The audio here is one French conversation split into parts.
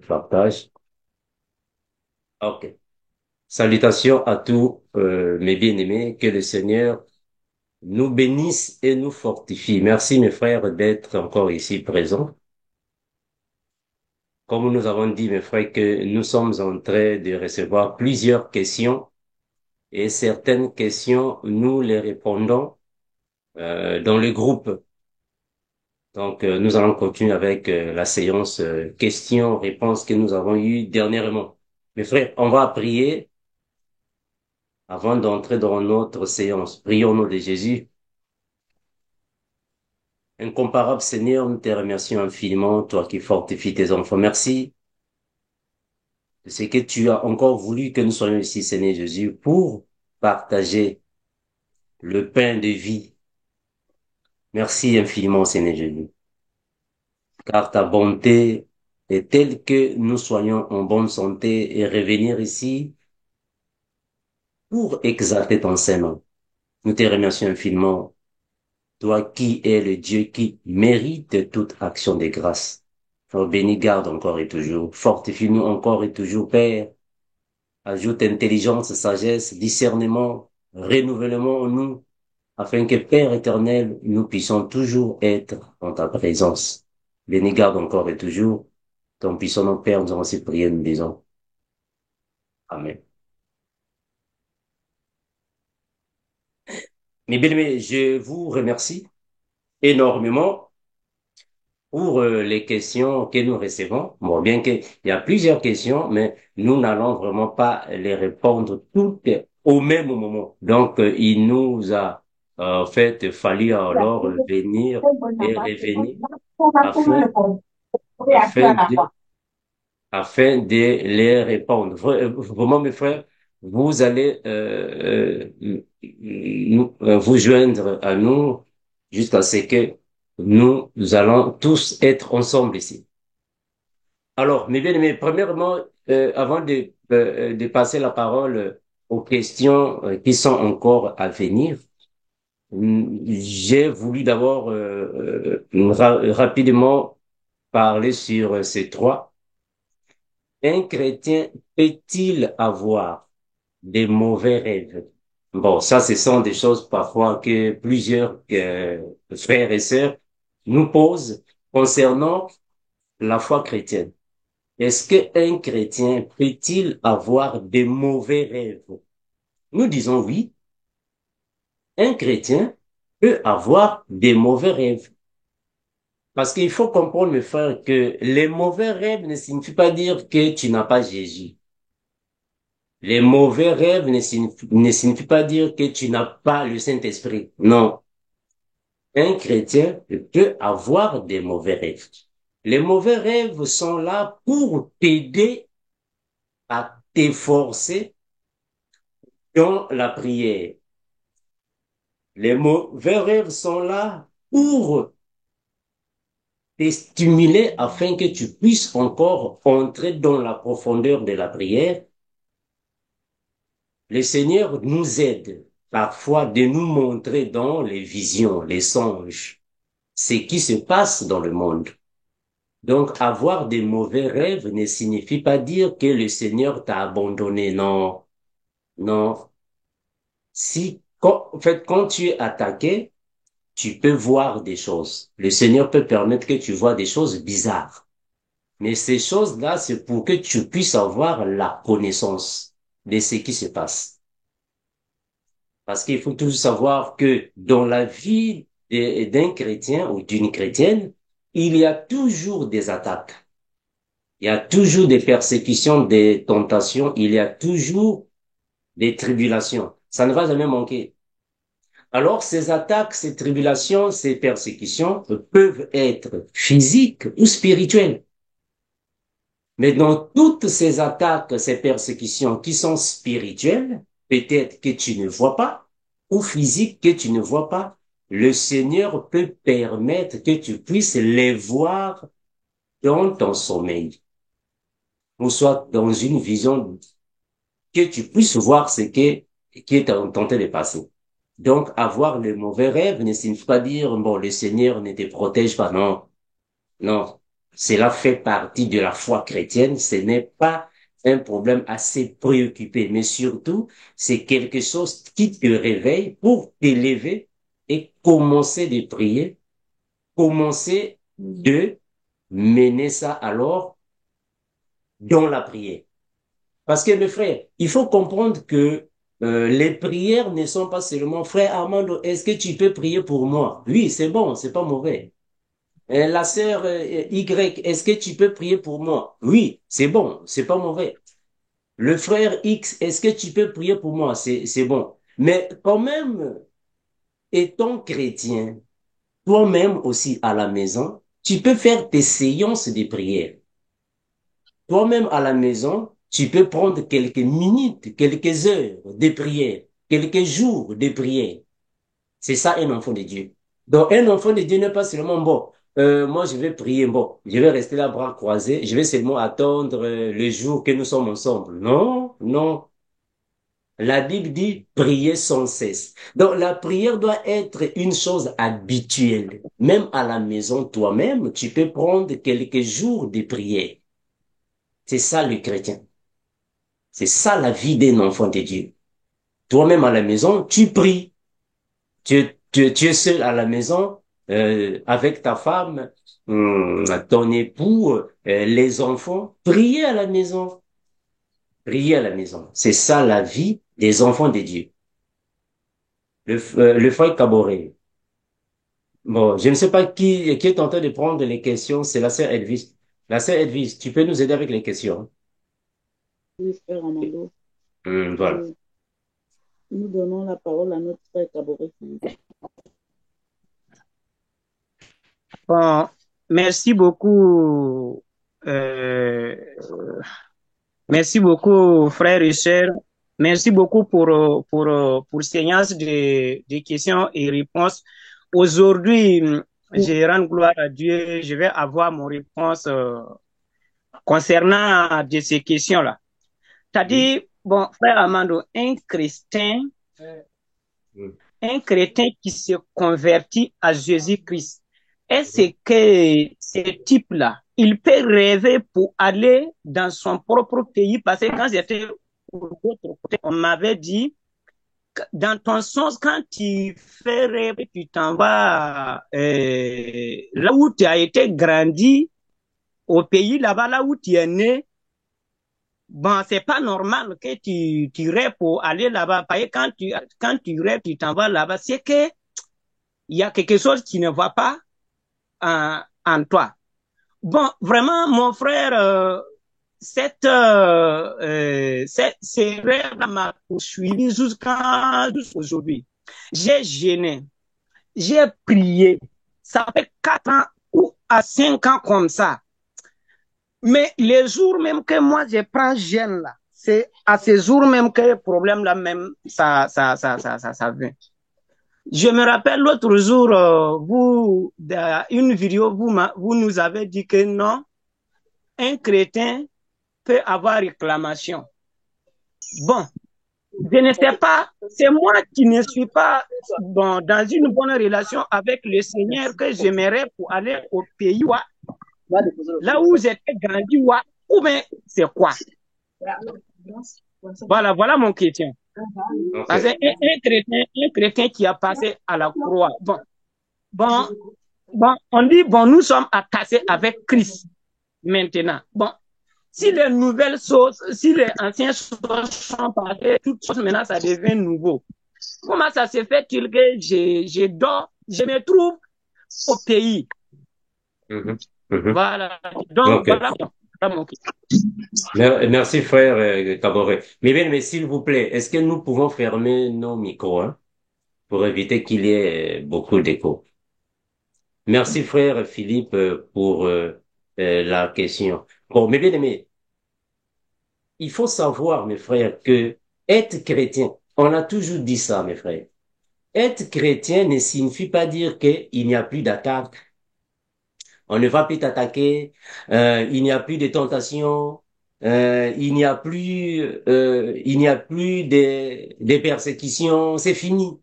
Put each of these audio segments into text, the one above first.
Partage. OK. Salutations à tous mes bien-aimés. Que le Seigneur nous bénisse et nous fortifie. Merci mes frères d'être encore ici présents. Comme nous avons dit mes frères que nous sommes en train de recevoir plusieurs questions et certaines questions nous les répondons dans le groupe. Donc nous allons continuer avec la séance questions-réponses que nous avons eue dernièrement. Mes frères, on va prier avant d'entrer dans notre séance. Prions au nom de Jésus. Incomparable Seigneur, nous te remercions infiniment, toi qui fortifies tes enfants. Merci de ce que tu as encore voulu que nous soyons ici, Seigneur Jésus, pour partager le pain de vie. Merci infiniment, Seigneur Jésus, car ta bonté est telle que nous soyons en bonne santé et revenir ici pour exalter ton Saint-Nom. Nous te remercions infiniment, toi qui es le Dieu qui mérite toute action de grâce. Oh, bénis, garde encore et toujours. Fortifie-nous encore et toujours, Père. Ajoute intelligence, sagesse, discernement, renouvellement en nous, afin que, Père éternel, nous puissions toujours être en ta présence. Bénis, garde encore et toujours. Ton puissant nom, Père, nous avons ces prières, nous disons. Amen. Mes bien-aimés, je vous remercie énormément pour les questions que nous recevons. Bon, bien qu'il y a plusieurs questions, mais nous n'allons vraiment pas les répondre toutes au même moment. Donc, il nous a en fait fallu alors venir et revenir afin, afin de, afin de les répondre. Vraiment, mes frères, vous allez vous joindre à nous jusqu'à ce que nous allons tous être ensemble ici. Alors, mes bien-aimés, premièrement, avant de passer la parole aux questions qui sont encore à venir, j'ai voulu d'abord rapidement parler sur ces trois. Un chrétien peut-il avoir des mauvais rêves? Bon, ça, ce sont des choses parfois que plusieurs frères et sœurs nous posent concernant la foi chrétienne. Est-ce qu'un chrétien peut-il avoir des mauvais rêves? Nous disons oui, un chrétien peut avoir des mauvais rêves. Parce qu'il faut comprendre, mes frères, que les mauvais rêves ne signifient pas dire que tu n'as pas Jésus. Les mauvais rêves ne signifient pas dire que tu n'as pas le Saint-Esprit. Non. Un chrétien peut avoir des mauvais rêves. Les mauvais rêves sont là pour t'aider à t'efforcer dans la prière. Les mauvais rêves sont là pour te stimuler afin que tu puisses encore entrer dans la profondeur de la prière. Le Seigneur nous aide parfois de nous montrer dans les visions, les songes, ce qui se passe dans le monde. Donc, avoir des mauvais rêves ne signifie pas dire que le Seigneur t'a abandonné. Non, non. Si, en fait, quand tu es attaqué, tu peux voir des choses. Le Seigneur peut permettre que tu vois des choses bizarres. Mais ces choses-là, c'est pour que tu puisses avoir la connaissance de ce qui se passe. Parce qu'il faut toujours savoir que dans la vie d'un chrétien ou d'une chrétienne, il y a toujours des attaques. Il y a toujours des persécutions, des tentations. Il y a toujours des tribulations. Ça ne va jamais manquer. Alors, ces attaques, ces tribulations, ces persécutions peuvent être physiques ou spirituelles. Mais dans toutes ces attaques, ces persécutions qui sont spirituelles, peut-être que tu ne vois pas, ou physiques que tu ne vois pas, le Seigneur peut permettre que tu puisses les voir dans ton sommeil, ou soit dans une vision, que tu puisses voir qui est en train de passer. Donc, avoir le mauvais rêve ne signifie pas dire, bon, le Seigneur ne te protège pas, non, non. Cela fait partie de la foi chrétienne. Ce n'est pas un problème à se préoccuper, mais surtout, c'est quelque chose qui te réveille pour t'élever et commencer de prier, commencer de mener ça alors dans la prière. Parce que mes frères, il faut comprendre que les prières ne sont pas seulement, frère Armando, est-ce que tu peux prier pour moi? Oui, c'est bon, c'est pas mauvais. La sœur Y, est-ce que tu peux prier pour moi? Oui, c'est bon, c'est pas mauvais. Le frère X, est-ce que tu peux prier pour moi? C'est bon. Mais quand même, étant chrétien, toi-même aussi à la maison, tu peux faire tes séances de prière. Toi-même à la maison, tu peux prendre quelques minutes, quelques heures de prière, quelques jours de prière. C'est ça un enfant de Dieu. Donc un enfant de Dieu n'est pas seulement bon. Moi je vais prier, bon, je vais rester là bras croisés, je vais seulement attendre le jour que nous sommes ensemble. Non, non. La Bible dit prier sans cesse. Donc la prière doit être une chose habituelle. Même à la maison, toi-même, tu peux prendre quelques jours de prière. C'est ça le chrétien. C'est ça la vie d'un enfant de Dieu. Toi-même à la maison, tu pries. Tu es seul à la maison avec ta femme, ton époux, les enfants. Priez à la maison. Priez à la maison. C'est ça la vie des enfants de Dieu. Le frère Caboret. Bon, je ne sais pas qui est en train de prendre les questions. C'est la sœur Edwige. La sœur Edwige, tu peux nous aider avec les questions? Oui, frère Amando. Voilà. Euh, nous donnons la parole à notre frère Caboret Philippe. Bon, merci beaucoup, euh, merci beaucoup, frères et sœurs. Merci beaucoup pour séance de questions et réponses. Aujourd'hui, je rends gloire à Dieu. Je vais avoir mon réponse concernant de ces questions-là. Oui. C'est-à-dire, bon, frère Amando, Mm. un chrétien qui se convertit à Jésus-Christ, est-ce que ce type-là, il peut rêver pour aller dans son propre pays? Parce que quand j'étais de l'autre côté, on m'avait dit, dans ton sens, quand tu fais rêve, tu t'en vas là où tu as été grandi, au pays là-bas, là où tu es né. Bon, c'est pas normal que tu rêves pour aller là-bas. Parce que quand tu rêves, tu t'en vas là-bas, c'est que il y a quelque chose qui ne va pas en toi. Bon, vraiment, mon frère, ces rêves m'a poursuivi jusqu'à aujourd'hui. J'ai gêné, j'ai prié. Ça fait 4 ans ou à 5 ans comme ça. Mais les jours même que moi je prends jeûne là, c'est à ces jours même que le problème là même ça vient. Je me rappelle l'autre jour, vous, dans une vidéo, vous nous avez dit que non, un chrétien peut avoir réclamation. Bon, je ne sais pas, c'est moi qui ne suis pas bon, dans une bonne relation avec le Seigneur que j'aimerais pour aller au pays là où j'étais grandi, ou bien c'est quoi? Voilà mon chrétien. Parce Ok. un chrétien qui a passé à la croix. Bon, on dit, bon, nous sommes attachés avec Christ maintenant. Bon, si les nouvelles choses, si les anciennes choses sont passées, toutes choses maintenant, ça devient nouveau. Comment ça se fait-il que je dors, je me trouve au pays? Mhm. Mhm. Voilà. Donc, Ok. voilà mon question. Merci, frère Caboret. Mais bien, mais s'il vous plaît, est-ce que nous pouvons fermer nos micros, hein, pour éviter qu'il y ait beaucoup d'écho? Merci, frère Philippe, pour la question. Bon, mais bien aimé, il faut savoir, mes frères, que être chrétien, on a toujours dit ça, mes frères. Être chrétien ne signifie pas dire qu'il n'y a plus d'attaque, on ne va plus t'attaquer, il n'y a plus de tentation, il n'y a plus de persécutions, c'est fini.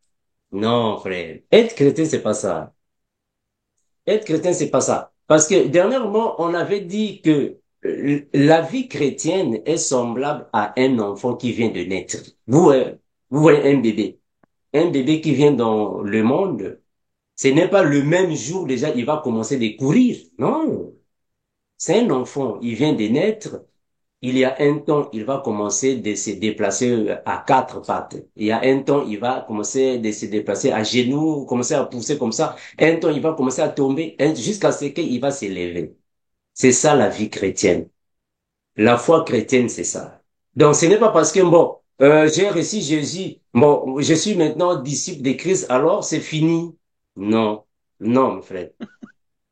Non, frère. Être chrétien, c'est pas ça. Être chrétien, c'est pas ça. Parce que dernièrement, on avait dit que la vie chrétienne est semblable à un enfant qui vient de naître. Vous voyez un bébé qui vient dans le monde, ce n'est pas le même jour déjà, il va commencer de courir. Non, c'est un enfant, il vient de naître. Il y a un temps, il va commencer de se déplacer à quatre pattes. Il y a un temps, il va commencer de se déplacer à genoux, commencer à pousser comme ça. Un temps, il va commencer à tomber jusqu'à ce qu'il va s'élever. C'est ça la vie chrétienne. La foi chrétienne, c'est ça. Donc, ce n'est pas parce que, bon, j'ai reçu Jésus, bon, je suis maintenant disciple de Christ, alors c'est fini. Non, non, mon frère.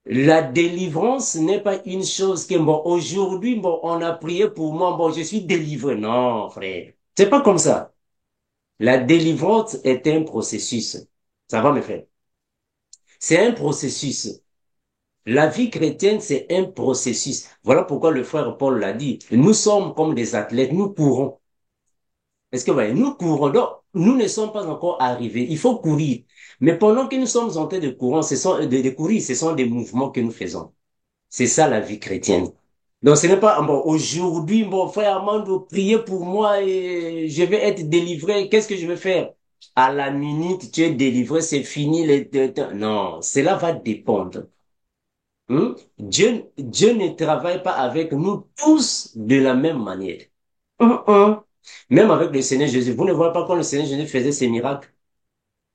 La délivrance n'est pas une chose que, bon, aujourd'hui, bon, on a prié pour moi, bon, je suis délivré. Non, frère. C'est pas comme ça. La délivrance est un processus. Ça va, mes frères? C'est un processus. La vie chrétienne, c'est un processus. Voilà pourquoi le frère Paul l'a dit. Nous sommes comme des athlètes, nous courons. Est-ce que vous voyez, nous courons. Donc, nous ne sommes pas encore arrivés. Il faut courir. Mais pendant que nous sommes en train de courir, de courir, ce sont des mouvements que nous faisons. C'est ça la vie chrétienne. Donc ce n'est pas, bon, aujourd'hui, mon frère Armando, priez pour moi et je vais être délivré. Qu'est-ce que je vais faire? À la minute, tu es délivré, c'est fini. Non, cela va dépendre. Dieu ne travaille pas avec nous tous de la même manière. Même avec le Seigneur Jésus. Vous ne voyez pas quand le Seigneur Jésus faisait ses miracles?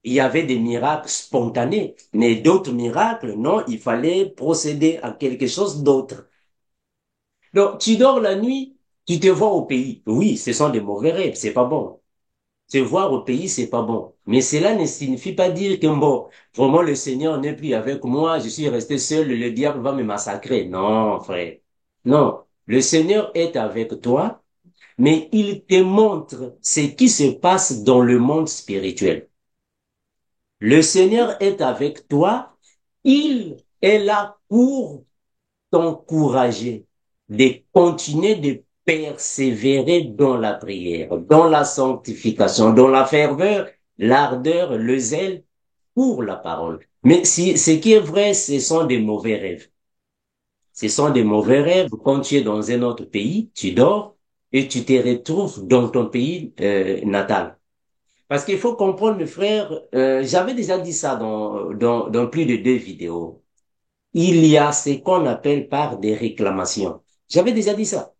Il y avait des miracles spontanés, mais d'autres miracles, non, il fallait procéder à quelque chose d'autre. Donc, tu dors la nuit, tu te vois au pays. Oui, ce sont des mauvais rêves, c'est pas bon. Se voir au pays, c'est pas bon. Mais cela ne signifie pas dire que, bon, vraiment le Seigneur n'est plus avec moi, je suis resté seul, le diable va me massacrer. Non, frère. Non. Le Seigneur est avec toi, mais il te montre ce qui se passe dans le monde spirituel. Le Seigneur est avec toi, il est là pour t'encourager de continuer de persévérer dans la prière, dans la sanctification, dans la ferveur, l'ardeur, le zèle pour la parole. Mais si ce qui est vrai, ce sont des mauvais rêves. Ce sont des mauvais rêves. Quand tu es dans un autre pays, tu dors et tu te retrouves dans ton pays natal. Parce qu'il faut comprendre, mes frères, j'avais déjà dit ça dans plus de 2 vidéos. Il y a ce qu'on appelle par des réclamations. J'avais déjà dit ça.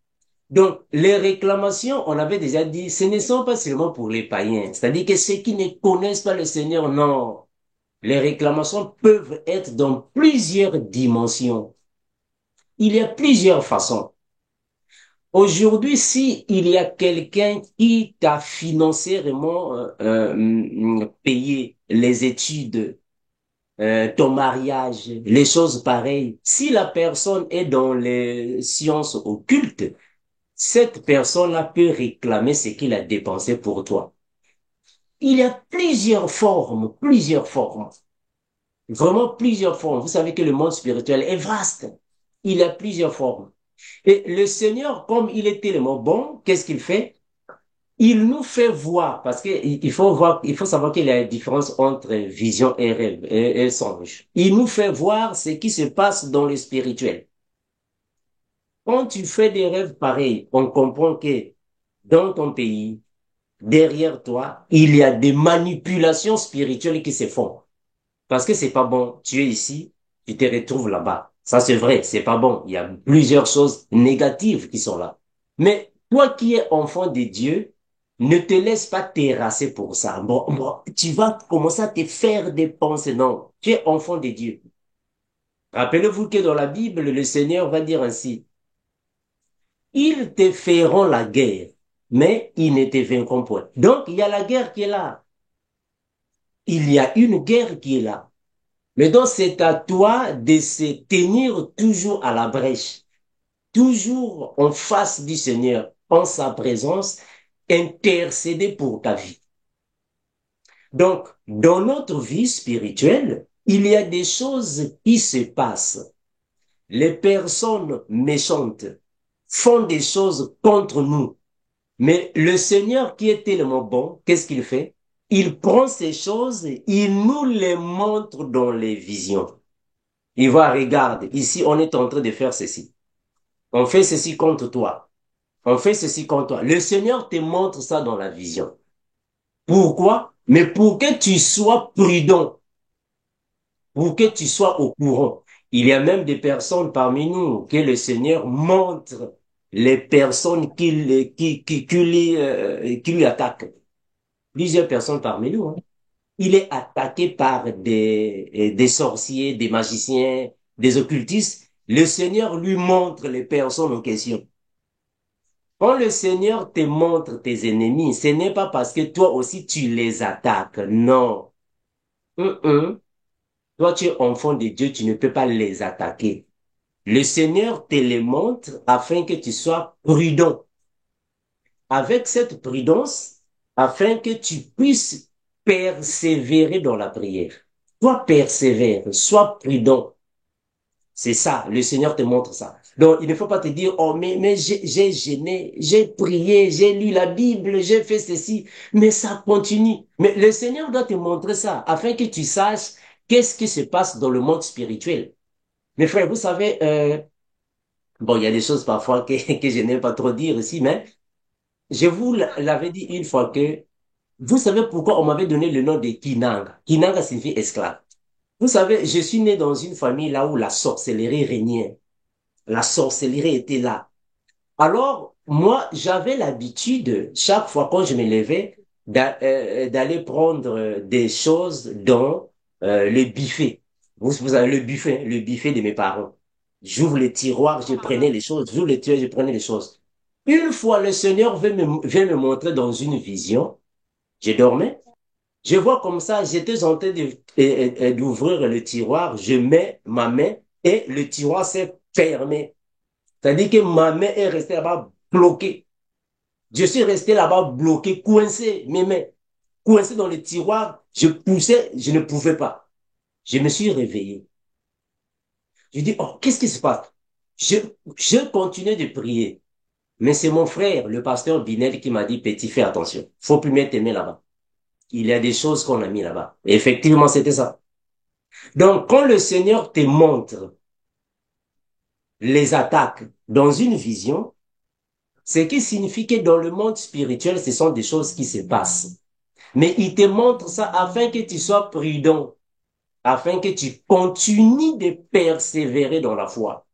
Donc, les réclamations, on avait déjà dit, ce ne sont pas seulement pour les païens. C'est-à-dire que ceux qui ne connaissent pas le Seigneur, non. Les réclamations peuvent être dans plusieurs dimensions. Il y a plusieurs façons. Aujourd'hui, si il y a quelqu'un qui t'a financièrement payé les études, ton mariage, les choses pareilles, si la personne est dans les sciences occultes, cette personne-là peut réclamer ce qu'il a dépensé pour toi. Il y a plusieurs formes, vraiment plusieurs formes. Vous savez que le monde spirituel est vaste. Il y a plusieurs formes. Et le Seigneur, comme il est tellement bon, qu'est-ce qu'il fait? Il nous fait voir, parce que il faut voir, il faut savoir qu'il y a une différence entre vision et rêve et songe. Il nous fait voir ce qui se passe dans le spirituel. Quand tu fais des rêves pareils, on comprend que dans ton pays, derrière toi, il y a des manipulations spirituelles qui se font. Parce que c'est pas bon. Tu es ici, tu te retrouves là-bas. Ça, c'est vrai, c'est pas bon. Il y a plusieurs choses négatives qui sont là. Mais toi qui es enfant de Dieu, ne te laisse pas terrasser pour ça. Bon, tu vas commencer à te faire des pensées. Non, tu es enfant de Dieu. Rappelez-vous que dans la Bible, le Seigneur va dire ainsi, ils te feront la guerre, mais ils ne te vaincront point. Donc, il y a la guerre qui est là. Il y a une guerre qui est là. Mais donc, c'est à toi de se tenir toujours à la brèche, toujours en face du Seigneur, en sa présence, intercéder pour ta vie. Donc, dans notre vie spirituelle, il y a des choses qui se passent. Les personnes méchantes font des choses contre nous. Mais le Seigneur qui est tellement bon, qu'est-ce qu'il fait? Il prend ces choses, il nous les montre dans les visions. Il va, regarde, ici, on est en train de faire ceci. On fait ceci contre toi. On fait ceci contre toi. Le Seigneur te montre ça dans la vision. Pourquoi? Mais pour que tu sois prudent, pour que tu sois au courant. Il y a même des personnes parmi nous que le Seigneur montre les personnes qui lui attaquent. Plusieurs personnes parmi nous, hein. Il est attaqué par des sorciers, des magiciens, des occultistes. Le Seigneur lui montre les personnes en question. Quand le Seigneur te montre tes ennemis, ce n'est pas parce que toi aussi tu les attaques. Non. Toi, tu es enfant de Dieu, tu ne peux pas les attaquer. Le Seigneur te les montre afin que tu sois prudent. Avec cette prudence, afin que tu puisses persévérer dans la prière. Toi, persévère, sois prudent. C'est ça, le Seigneur te montre ça. Donc, il ne faut pas te dire, oh, mais j'ai gêné, j'ai prié, j'ai lu la Bible, j'ai fait ceci, mais ça continue. Mais le Seigneur doit te montrer ça, afin que tu saches qu'est-ce qui se passe dans le monde spirituel. Mes frères, vous savez, bon, il y a des choses parfois que je n'aime pas trop dire ici, mais je vous l'avais dit une fois que, vous savez pourquoi on m'avait donné le nom de Kinanga. Kinanga signifie esclave. Vous savez, je suis né dans une famille là où la sorcellerie régnait. La sorcellerie était là. Alors, moi, j'avais l'habitude, chaque fois quand je me levais, d'aller prendre des choses dans le buffet. Vous avez le buffet de mes parents. J'ouvre les tiroirs, je prenais les choses. J'ouvre les tiroirs, je prenais les choses. Une fois, le Seigneur vient me montrer dans une vision. Je dormais. Je vois comme ça, j'étais en train d'ouvrir le tiroir. Je mets ma main et le tiroir s'est fermé. C'est-à-dire que ma main est restée là-bas bloquée. Je suis resté là-bas bloqué, coincé, mes mains, coincé dans le tiroir. Je poussais, je ne pouvais pas. Je me suis réveillé. Je dis, oh, qu'est-ce qui se passe? Je, je continuais de prier. Mais c'est mon frère, le pasteur Binel, qui m'a dit, petit, fais attention. Faut plus mettre tes mains là-bas. Il y a des choses qu'on a mis là-bas. Et effectivement, c'était ça. Donc, quand le Seigneur te montre les attaques dans une vision, ce qui signifie que dans le monde spirituel, ce sont des choses qui se passent. Mais il te montre ça afin que tu sois prudent, afin que tu continues de persévérer dans la foi.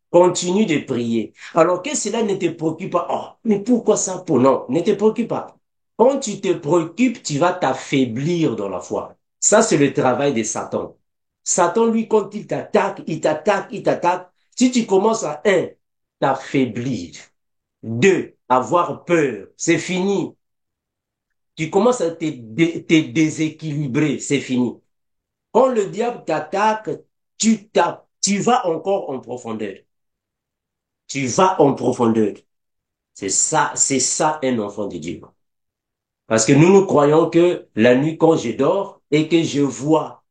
Continue de prier. Alors que cela ne te préoccupe pas. Oh, mais pourquoi ça pour non? Ne te préoccupe pas. Quand tu te préoccupes, tu vas t'affaiblir dans la foi. Ça, c'est le travail de Satan. Satan, lui, quand il t'attaque, il t'attaque, il t'attaque. Si tu commences à t'affaiblir. 2, avoir peur. C'est fini. Tu commences à te déséquilibrer. C'est fini. Quand le diable t'attaque, tu vas encore en profondeur. Tu vas en profondeur. C'est ça un enfant de Dieu. Parce que nous croyons que la nuit quand je dors et que je vois,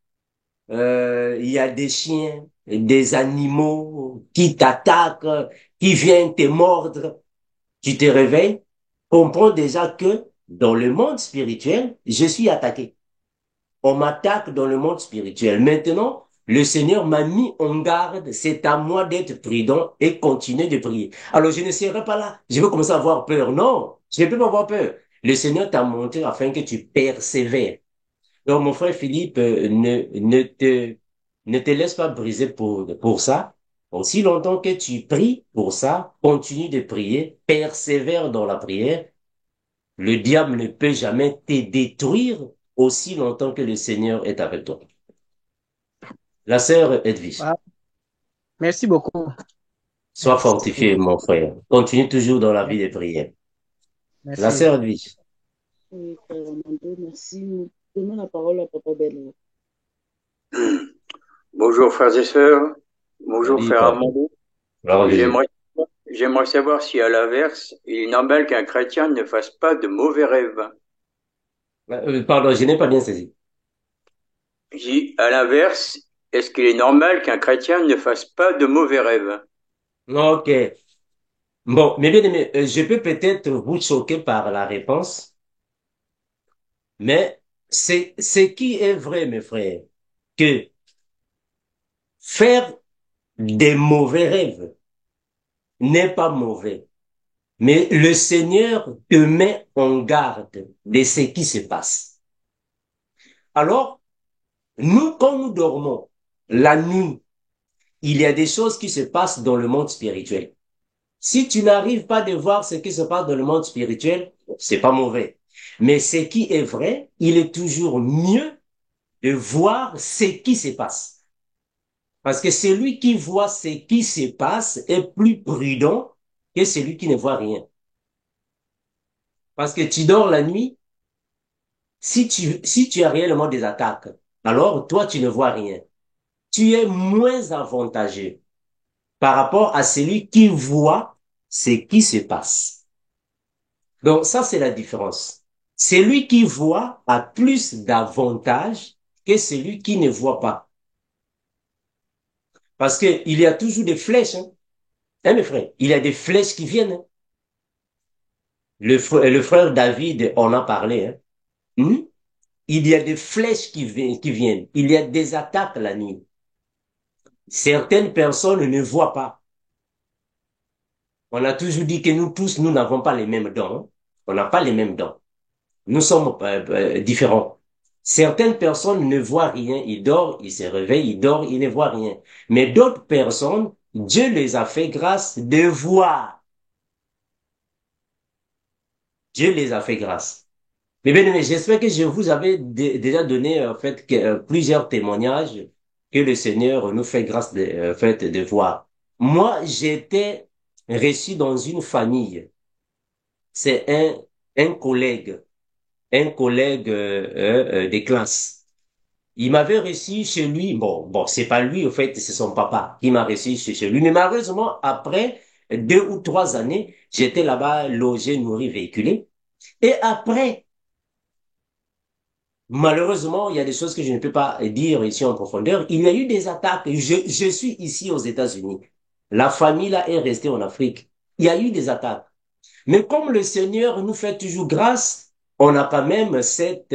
il y a des chiens, des animaux qui t'attaquent, qui viennent te mordre, tu te réveilles, comprends déjà que dans le monde spirituel, je suis attaqué. On m'attaque dans le monde spirituel. Maintenant, le Seigneur m'a mis en garde. C'est à moi d'être prudent et continuer de prier. Alors, je ne serai pas là. Je vais commencer à avoir peur. Non, je ne peux pas avoir peur. Le Seigneur t'a montré afin que tu persévères. Donc, mon frère Philippe, ne te laisse pas briser pour ça. Aussi longtemps que tu pries pour ça, continue de prier, persévère dans la prière. Le diable ne peut jamais te détruire aussi longtemps que le Seigneur est avec toi. La sœur Edwige, Ah, merci beaucoup. sois Merci. fortifié, mon frère. Continue toujours dans la vie de prière. La Merci. sœur Edwige, Oui, frère Armando, merci. Nous donnons la parole à Papa Bello. Bonjour frères et sœurs, bonjour salut, frère papa. Armando. Gloire à Jésus. J'aimerais savoir si à l'inverse, il est normal qu'un chrétien ne fasse pas de mauvais rêves. Pardon, je n'ai pas bien saisi. À l'inverse, est-ce qu'il est normal qu'un chrétien ne fasse pas de mauvais rêves? Ok. Bon, mes bien-aimés, je peux peut-être vous choquer par la réponse, mais c'est ce qui est vrai, mes frères, que faire des mauvais rêves n'est pas mauvais. Mais le Seigneur te met en garde de ce qui se passe. Alors, nous, quand nous dormons, la nuit, il y a des choses qui se passent dans le monde spirituel. Si tu n'arrives pas à voir ce qui se passe dans le monde spirituel, c'est pas mauvais. Mais ce qui est vrai, il est toujours mieux de voir ce qui se passe. Parce que celui qui voit ce qui se passe est plus prudent que celui qui ne voit rien. Parce que tu dors la nuit, si tu as réellement des attaques, alors toi, tu ne vois rien. Tu es moins avantageux par rapport à celui qui voit ce qui se passe. Donc ça, c'est la différence. Celui qui voit a plus d'avantages que celui qui ne voit pas. Parce que il y a toujours des flèches, hein, mes frères? Il y a des flèches qui viennent, hein. Le frère David en a parlé, hein. Il y a des flèches qui viennent. Il y a des attaques la nuit. Certaines personnes ne voient pas. On a toujours dit que nous tous, nous n'avons pas les mêmes dents, hein. On n'a pas les mêmes dents. Nous sommes différents. Certaines personnes ne voient rien. Ils dorment, ils se réveillent, ils dorment, ils ne voient rien. Mais d'autres personnes, Dieu les a fait grâce de voir. Dieu les a fait grâce. Mais bien aimé, j'espère que je vous avais déjà donné en fait plusieurs témoignages que le Seigneur nous fait grâce de, en fait, de voir. Moi, j'étais reçu dans une famille. C'est un collègue, des classes. Il m'avait reçu chez lui. Bon, c'est pas lui, en fait, c'est son papa qui m'a reçu chez lui. Mais malheureusement, après 2 ou 3 années, j'étais là-bas logé, nourri, véhiculé. Et après, malheureusement, il y a des choses que je ne peux pas dire ici en profondeur. Il y a eu des attaques. Je suis ici aux États-Unis. La famille là est restée en Afrique. Il y a eu des attaques. Mais comme le Seigneur nous fait toujours grâce, on a quand même cette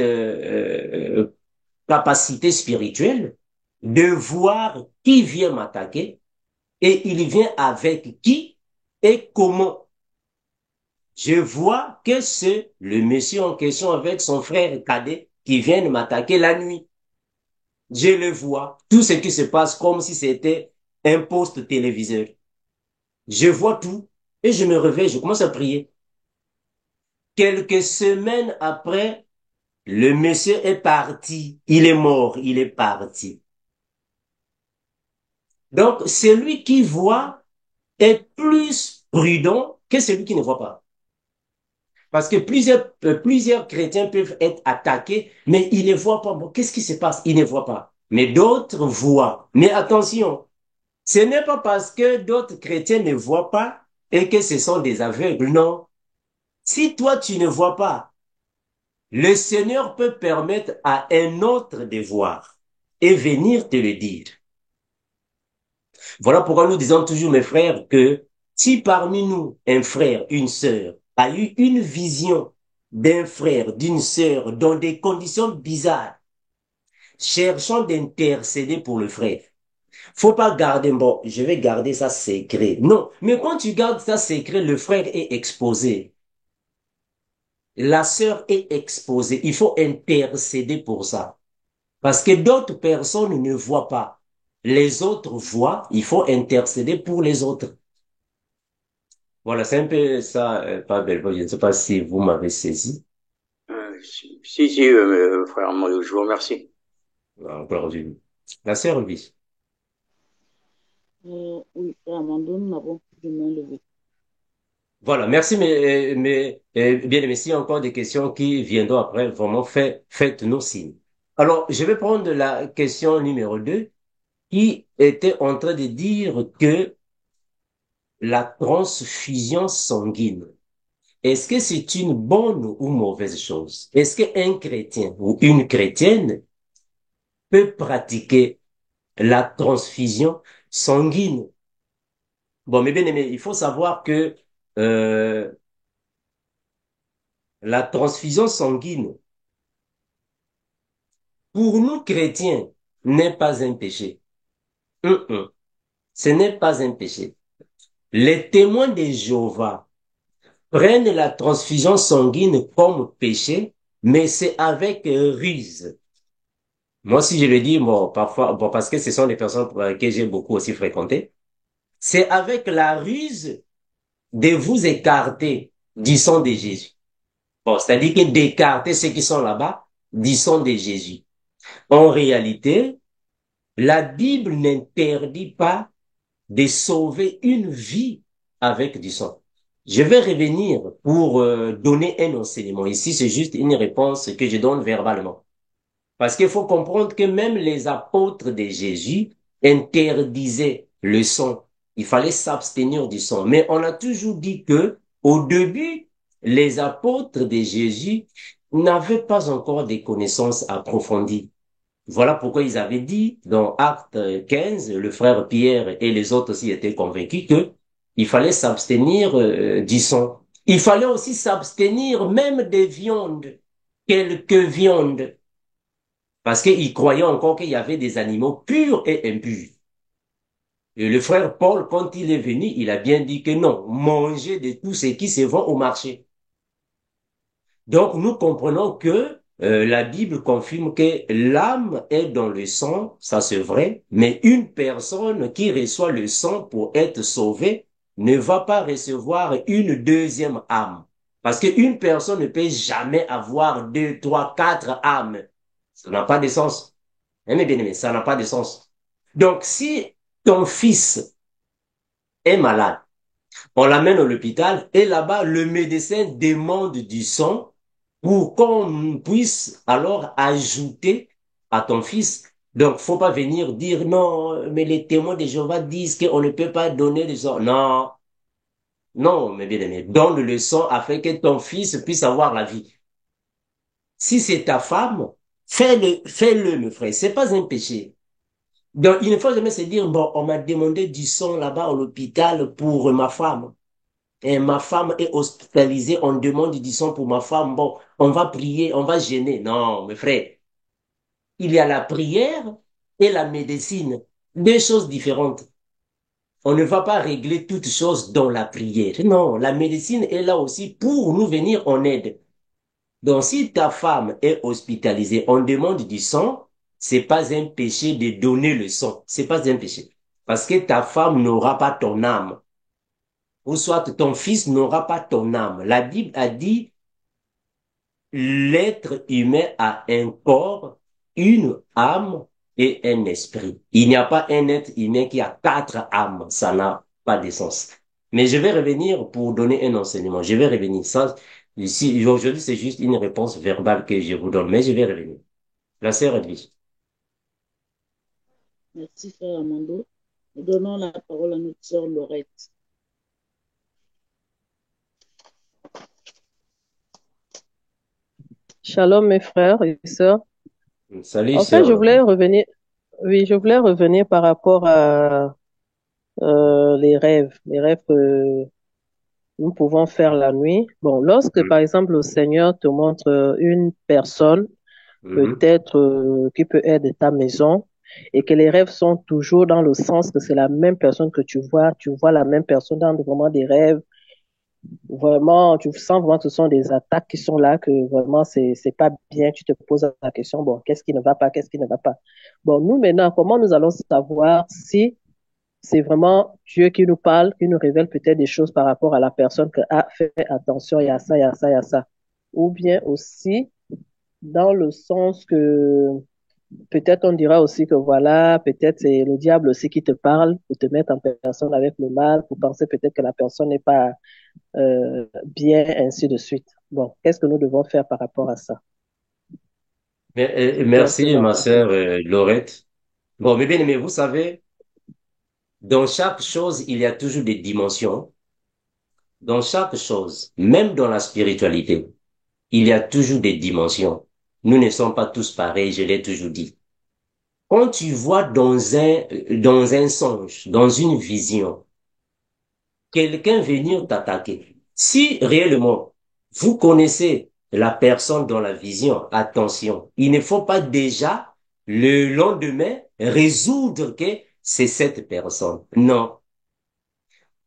capacité spirituelle de voir qui vient m'attaquer et il vient avec qui et comment. Je vois que c'est le monsieur en question avec son frère cadet qui viennent m'attaquer la nuit. Je le vois, tout ce qui se passe comme si c'était un poste téléviseur. Je vois tout et je me réveille, je commence à prier. Quelques semaines après, le monsieur est parti. Il est mort, il est parti. Donc, celui qui voit est plus prudent que celui qui ne voit pas. Parce que plusieurs chrétiens peuvent être attaqués, mais ils ne voient pas. Bon, qu'est-ce qui se passe? Ils ne voient pas. Mais d'autres voient. Mais attention, ce n'est pas parce que d'autres chrétiens ne voient pas et que ce sont des aveugles, non. Si toi, tu ne vois pas, le Seigneur peut permettre à un autre de voir et venir te le dire. Voilà pourquoi nous disons toujours, mes frères, que si parmi nous, un frère, une sœur, a eu une vision d'un frère, d'une sœur, dans des conditions bizarres, cherchons d'intercéder pour le frère. Faut pas garder, bon, je vais garder ça secret. Non, mais quand tu gardes ça secret, le frère est exposé. La sœur est exposée. Il faut intercéder pour ça. Parce que d'autres personnes ne voient pas. Les autres voient, il faut intercéder pour les autres. Voilà, c'est un peu ça, pas belle. Je ne sais pas si vous m'avez saisi. Si, frère Mario, je vous remercie. Encore une. La sœur, oui. Oui, frère Amando, nous n'avons plus de main levée. Voilà, merci, bien aimé, s'il y a encore des questions qui viendront après, vraiment, faites-nous signe. Alors, je vais prendre la question numéro 2, qui était en train de dire que la transfusion sanguine, est-ce que c'est une bonne ou mauvaise chose? Est-ce qu'un chrétien ou une chrétienne peut pratiquer la transfusion sanguine? Bon, mais bien aimé, il faut savoir que euh, la transfusion sanguine, pour nous chrétiens, n'est pas un péché. Ce n'est pas un péché. Les témoins de Jéhovah prennent la transfusion sanguine comme péché, mais c'est avec ruse. Moi, si je le dis, bon, parfois, bon, parce que ce sont des personnes que j'ai beaucoup aussi fréquentées, c'est avec la ruse de vous écarter du sang de Jésus. Bon, c'est-à-dire que d'écarter ceux qui sont là-bas du sang de Jésus. En réalité, la Bible n'interdit pas de sauver une vie avec du sang. Je vais revenir pour donner un enseignement. Ici, c'est juste une réponse que je donne verbalement. Parce qu'il faut comprendre que même les apôtres de Jésus interdisaient le sang. Il fallait s'abstenir du sang. Mais on a toujours dit que, au début, les apôtres de Jésus n'avaient pas encore des connaissances approfondies. Voilà pourquoi ils avaient dit dans Acte 15, le frère Pierre et les autres aussi étaient convaincus que il fallait s'abstenir du sang. Il fallait aussi s'abstenir même des viandes, quelques viandes, parce qu'ils croyaient encore qu'il y avait des animaux purs et impurs. Et le frère Paul, quand il est venu, il a bien dit que non, mangez de tout ce qui se vend au marché. Donc, nous comprenons que la Bible confirme que l'âme est dans le sang, ça c'est vrai, mais une personne qui reçoit le sang pour être sauvée ne va pas recevoir une deuxième âme. Parce qu'une personne ne peut jamais avoir deux, trois, quatre âmes. Ça n'a pas de sens. Hein, mes bien-aimés, ça n'a pas de sens. Donc, si ton fils est malade, on l'amène à l'hôpital et là-bas, le médecin demande du sang pour qu'on puisse alors ajouter à ton fils. Donc, faut pas venir dire non, mais les témoins de Jéhovah disent qu'on ne peut pas donner le sang. Non, non, mes bien-aimés, donne le sang afin que ton fils puisse avoir la vie. Si c'est ta femme, fais-le, mon frère. C'est pas un péché. Donc, il ne faut jamais se dire, bon, on m'a demandé du sang là-bas à l'hôpital pour ma femme. Et ma femme est hospitalisée, on demande du sang pour ma femme. Bon, on va prier, on va gêner. Non, mes frères, il y a la prière et la médecine. Deux choses différentes. On ne va pas régler toutes choses dans la prière. Non, la médecine est là aussi pour nous venir en aide. Donc, si ta femme est hospitalisée, on demande du sang, c'est pas un péché de donner le sang. C'est pas un péché. Parce que ta femme n'aura pas ton âme. Ou soit ton fils n'aura pas ton âme. La Bible a dit, l'être humain a un corps, une âme et un esprit. Il n'y a pas un être humain qui a quatre âmes. Ça n'a pas de sens. Mais je vais revenir pour donner un enseignement. Je vais revenir. Ça, ici, aujourd'hui, c'est juste une réponse verbale que je vous donne, mais je vais revenir. La sœur Edwige. Merci, frère Amando. Nous donnons la parole à notre sœur Laurette. Shalom mes frères et sœurs. Salut, En fait, sœur. je voulais revenir par rapport à les rêves que nous pouvons faire la nuit. Bon, lorsque par exemple le Seigneur te montre une personne, peut-être qui peut être de ta maison, et que les rêves sont toujours dans le sens que c'est la même personne que tu vois la même personne dans vraiment des rêves. Vraiment, tu sens vraiment que ce sont des attaques qui sont là, que vraiment, c'est pas bien. Tu te poses la question, bon, qu'est-ce qui ne va pas, qu'est-ce qui ne va pas? Bon, nous, maintenant, comment nous allons savoir si c'est vraiment Dieu qui nous parle, qui nous révèle peut-être des choses par rapport à la personne que, ah, fais attention, il y a ça, il y a ça, il y a ça. Ou bien aussi, dans le sens que peut-être on dira aussi que voilà, peut-être c'est le diable aussi qui te parle pour te mettre en personne avec le mal, pour penser peut-être que la personne n'est pas bien, ainsi de suite. Bon, qu'est-ce que nous devons faire par rapport à ça? Merci, ma sœur Laurette. Bon, mais bien aimé, vous savez, dans chaque chose, il y a toujours des dimensions. Dans chaque chose, même dans la spiritualité, il y a toujours des dimensions. Nous ne sommes pas tous pareils, je l'ai toujours dit. Quand tu vois dans un songe, dans une vision, quelqu'un venir t'attaquer, si réellement vous connaissez la personne dans la vision, attention, il ne faut pas déjà le lendemain résoudre que c'est cette personne. Non.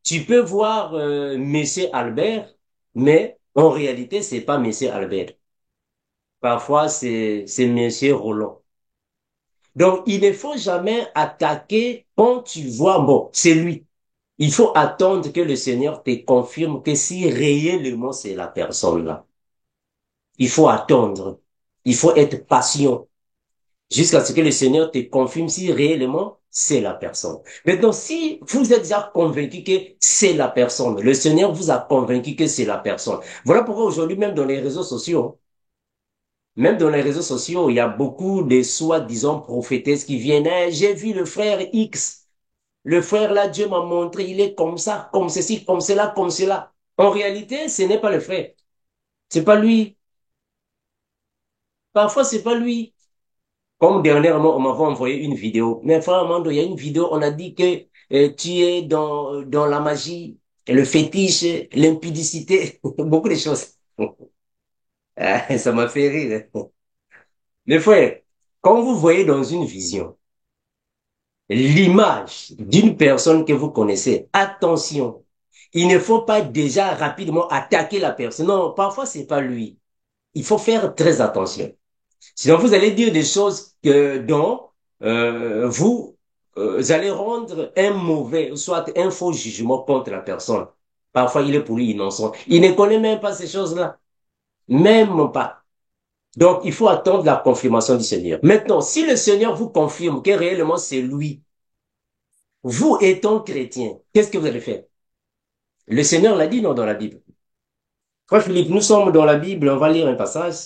Tu peux voir Monsieur Albert, mais en réalité, c'est pas Monsieur Albert. Parfois, c'est Monsieur Roland. Donc, il ne faut jamais attaquer quand tu vois, bon, c'est lui. Il faut attendre que le Seigneur te confirme que si réellement c'est la personne là. Il faut attendre. Il faut être patient jusqu'à ce que le Seigneur te confirme si réellement c'est la personne. Maintenant, si vous êtes déjà convaincu que c'est la personne, le Seigneur vous a convaincu que c'est la personne. Voilà pourquoi aujourd'hui, même dans les réseaux sociaux, il y a beaucoup de soi-disant prophétesses qui viennent. Eh, j'ai vu le frère X. Le frère là, Dieu m'a montré, il est comme ça, comme ceci, comme cela, comme cela. En réalité, ce n'est pas le frère. C'est pas lui. Parfois, c'est pas lui. Comme dernièrement, on m'avait envoyé une vidéo. Mais frère Armando, il y a une vidéo, on a dit que tu es dans la magie, le fétiche, l'impudicité, beaucoup de choses. Ah, ça m'a fait rire. Mais frère, quand vous voyez dans une vision l'image d'une personne que vous connaissez, attention, il ne faut pas déjà rapidement attaquer la personne. Non, parfois c'est pas lui. Il faut faire très attention. Sinon, vous allez dire des choses dont vous allez rendre un mauvais, soit un faux jugement contre la personne. Parfois, il est pour lui innocent. Il ne connaît même pas ces choses-là. Même pas. Donc, il faut attendre la confirmation du Seigneur. Maintenant, si le Seigneur vous confirme que réellement c'est lui, vous étant chrétien, qu'est-ce que vous allez faire? Le Seigneur l'a dit, non, dans la Bible. Frère Philippe, nous sommes dans la Bible, on va lire un passage.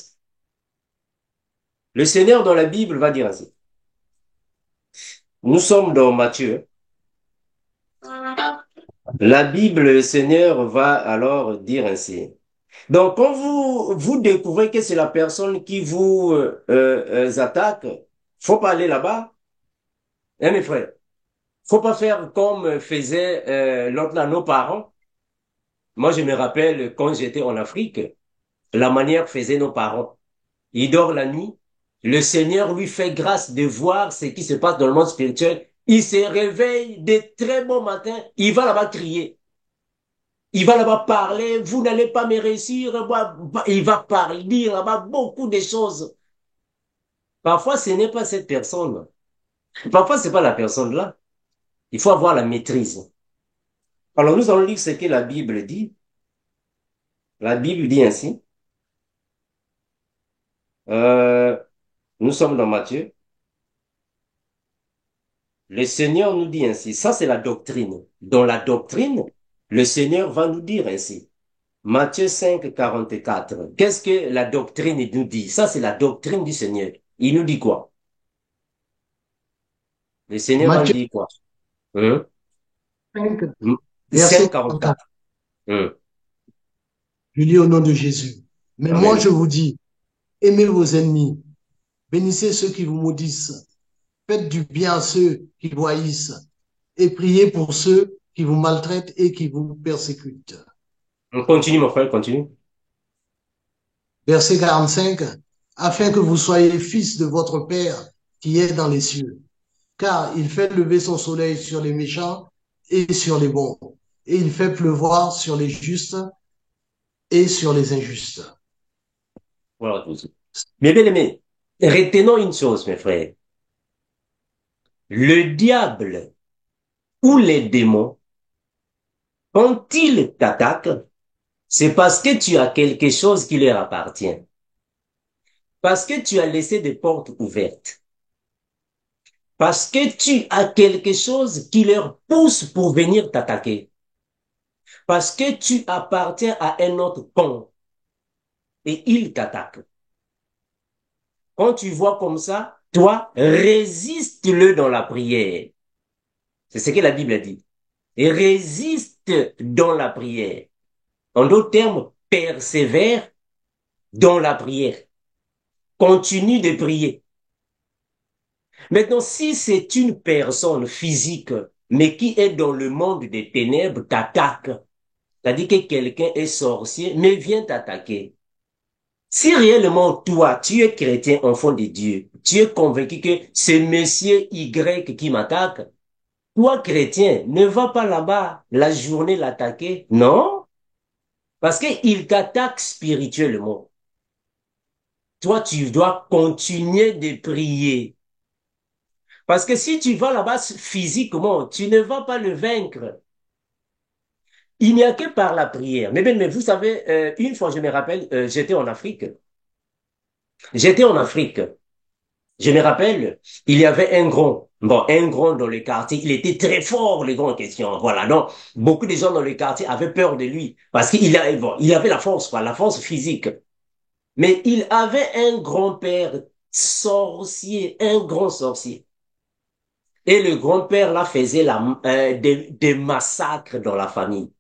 Le Seigneur dans la Bible va dire ainsi. Nous sommes dans Matthieu. La Bible, le Seigneur va alors dire ainsi. Donc, quand vous découvrez que c'est la personne qui vous attaque, faut pas aller là-bas. Hein, mes frères? Faut pas faire comme faisaient l'autre là, nos parents. Moi, je me rappelle quand j'étais en Afrique, la manière que faisaient nos parents. Il dort la nuit. Le Seigneur lui fait grâce de voir ce qui se passe dans le monde spirituel. Il se réveille de très bon matin. Il va là-bas crier. Il va là-bas parler. Vous n'allez pas me réussir. Il va parler, dire là-bas beaucoup de choses. Parfois, ce n'est pas cette personne. Parfois, c'est pas la personne là. Il faut avoir la maîtrise. Alors, nous allons lire ce que la Bible dit. La Bible dit ainsi. Euh, nous sommes dans Matthieu. Le Seigneur nous dit ainsi. Ça, c'est la doctrine. Dans la doctrine, le Seigneur va nous dire ainsi. Matthieu 5, 44. Qu'est-ce que la doctrine nous dit? Ça, c'est la doctrine du Seigneur. Il nous dit quoi? Le Seigneur va nous Matthieu dire quoi? Hein? 5, 5, verset 44. 44. Hein? Je lis au nom de Jésus. Mais Amen. moi, je vous dis, aimez vos ennemis, bénissez ceux qui vous maudissent, faites du bien à ceux qui vous haïssent, et priez pour ceux qui vous maltraitent et qui vous persécutent. On continue, mon frère, continue. Verset 45, afin que vous soyez fils de votre Père qui est dans les cieux. Car il fait lever son soleil sur les méchants et sur les bons, et il fait pleuvoir sur les justes et sur les injustes. Voilà, tout ça. Mais bien aimé, retenons une chose, mes frères. Le diable ou les démons, quand ils t'attaquent, c'est parce que tu as quelque chose qui leur appartient. Parce que tu as laissé des portes ouvertes. Parce que tu as quelque chose qui leur pousse pour venir t'attaquer. Parce que tu appartiens à un autre camp. Et ils t'attaquent. Quand tu vois comme ça, toi, résiste-le dans la prière. C'est ce que la Bible dit. Et résiste dans la prière. En d'autres termes, persévère dans la prière. Continue de prier. Maintenant, si c'est une personne physique, mais qui est dans le monde des ténèbres, t'attaque. C'est-à-dire que quelqu'un est sorcier, mais vient t'attaquer. Si réellement toi, tu es chrétien, enfant de Dieu, tu es convaincu que c'est monsieur Y qui m'attaque, Toi, chrétien, ne va pas là-bas la journée l'attaquer. Non, parce qu'il t'attaque spirituellement. Toi, tu dois continuer de prier. Parce que si tu vas là-bas physiquement, tu ne vas pas le vaincre. Il n'y a que par la prière. Mais vous savez, une fois, je me rappelle, j'étais en Afrique. J'étais en Afrique. Je me rappelle, il y avait un grand. Bon, un grand dans le quartier. Il était très fort, le grand en question. Voilà. Donc, beaucoup de gens dans le quartier avaient peur de lui. Parce il avait la force, quoi, la force physique. Mais il avait un grand-père sorcier, un grand sorcier. Et le grand-père, là, faisait des massacres dans la famille.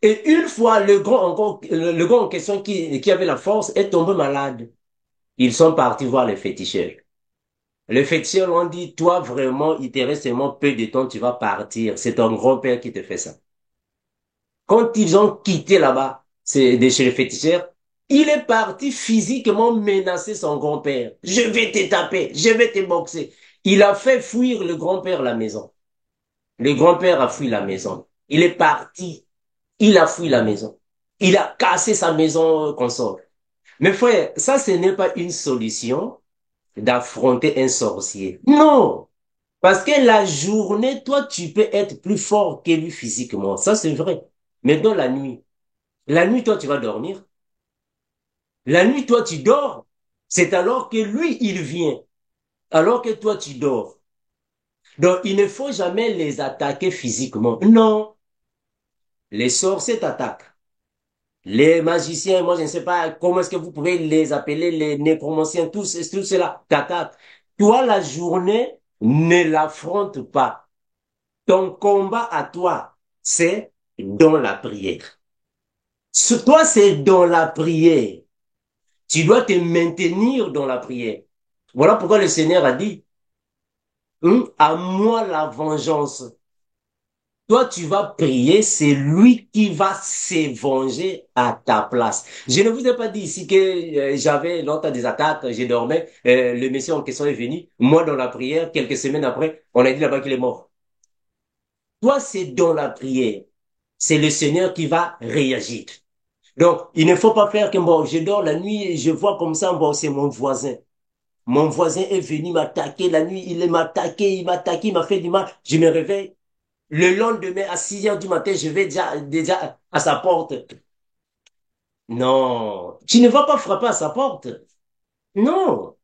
Et une fois, le grand en question qui avait la force est tombé malade. Ils sont partis voir le féticheur. Le féticheur lui a dit, toi, vraiment, il te reste seulement peu de temps, tu vas partir. C'est ton grand-père qui te fait ça. Quand ils ont quitté là-bas, c'est de chez le féticheur, il est parti physiquement menacer son grand-père. Je vais te taper, je vais te boxer. Il a fait fuir le grand-père la maison. Le grand-père a fui la maison. Il est parti. Il a fui la maison. Il a cassé sa maison consort. Mais frère, ça, ce n'est pas une solution d'affronter un sorcier. Non! Parce que la journée, toi, tu peux être plus fort que lui physiquement. Ça, c'est vrai. Mais dans la nuit, toi, tu vas dormir. La nuit, toi, tu dors. C'est alors que lui, il vient. Alors que toi, tu dors. Donc, il ne faut jamais les attaquer physiquement. Non. Les sorciers t'attaquent. Les magiciens, moi, je ne sais pas comment est-ce que vous pouvez les appeler, les nécromanciens, tout cela t'attaque. Toi, la journée, ne l'affronte pas. Ton combat à toi, c'est dans la prière. Toi, c'est dans la prière. Tu dois te maintenir dans la prière. Voilà pourquoi le Seigneur a dit, à moi la vengeance. Toi, tu vas prier, c'est lui qui va se venger à ta place. Je ne vous ai pas dit ici que j'avais longtemps des attaques, je dormais, le Messie en question est venu, moi dans la prière, quelques semaines après, on a dit là-bas qu'il est mort. Toi, c'est dans la prière. C'est le Seigneur qui va réagir. Donc, il ne faut pas faire que bon, je dors la nuit et je vois comme ça, bon, c'est mon voisin. Mon voisin est venu m'attaquer la nuit, il m'a attaqué, il m'a fait du mal. Je me réveille. Le lendemain, à 6 heures du matin, je vais déjà à sa porte. Non, tu ne vas pas frapper à sa porte. Non,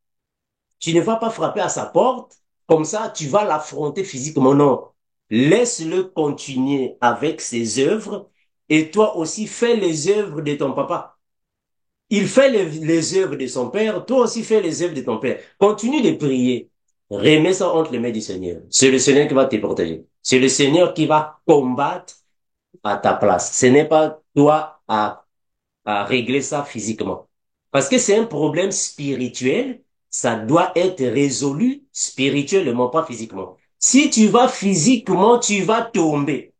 tu ne vas pas frapper à sa porte. Comme ça, tu vas l'affronter physiquement. Non, laisse-le continuer avec ses œuvres et toi aussi fais les œuvres de ton papa. Il fait les œuvres de son père, toi aussi fais les œuvres de ton père. Continue de prier. Remets ça entre les mains du Seigneur. C'est le Seigneur qui va te protéger. C'est le Seigneur qui va combattre à ta place. Ce n'est pas toi à régler ça physiquement. Parce que c'est un problème spirituel, ça doit être résolu spirituellement, pas physiquement. Si tu vas physiquement, tu vas tomber.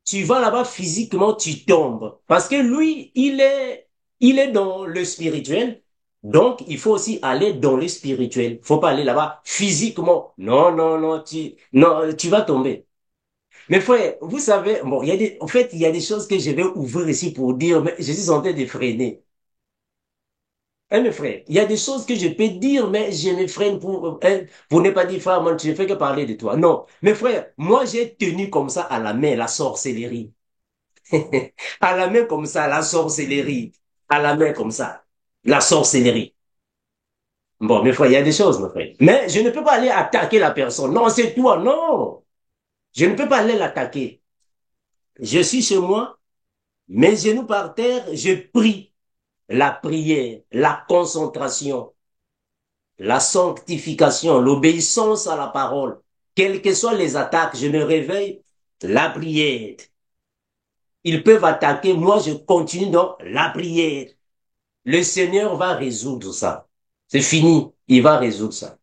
Tu vas là-bas physiquement, tu tombes. Parce que lui, il est dans le spirituel. Donc, il faut aussi aller dans le spirituel. Faut pas aller là-bas physiquement. Non, non, non, non, tu vas tomber. Mais frère, vous savez, bon, en fait, il y a des choses que je vais ouvrir ici pour dire, mais je suis en train de freiner. Hein, mes frères, il y a des choses que je peux dire, mais je me freine pour ne pas dire, frère, moi, je ne fais que parler de toi. Non. Mes frères, moi, j'ai tenu comme ça à la main la sorcellerie. À la main comme ça, la sorcellerie. À la main comme ça, la sorcellerie. Bon, mes frères, il y a des choses, mes frères. Mais je ne peux pas aller attaquer la personne. Non, c'est toi, non. Je ne peux pas aller l'attaquer. Je suis chez moi, mes genoux par terre, je prie. La prière, la concentration, la sanctification, l'obéissance à la parole. Quelles que soient les attaques, je me réveille, la prière. Ils peuvent attaquer, moi je continue dans la prière. Le Seigneur va résoudre ça. C'est fini, il va résoudre ça.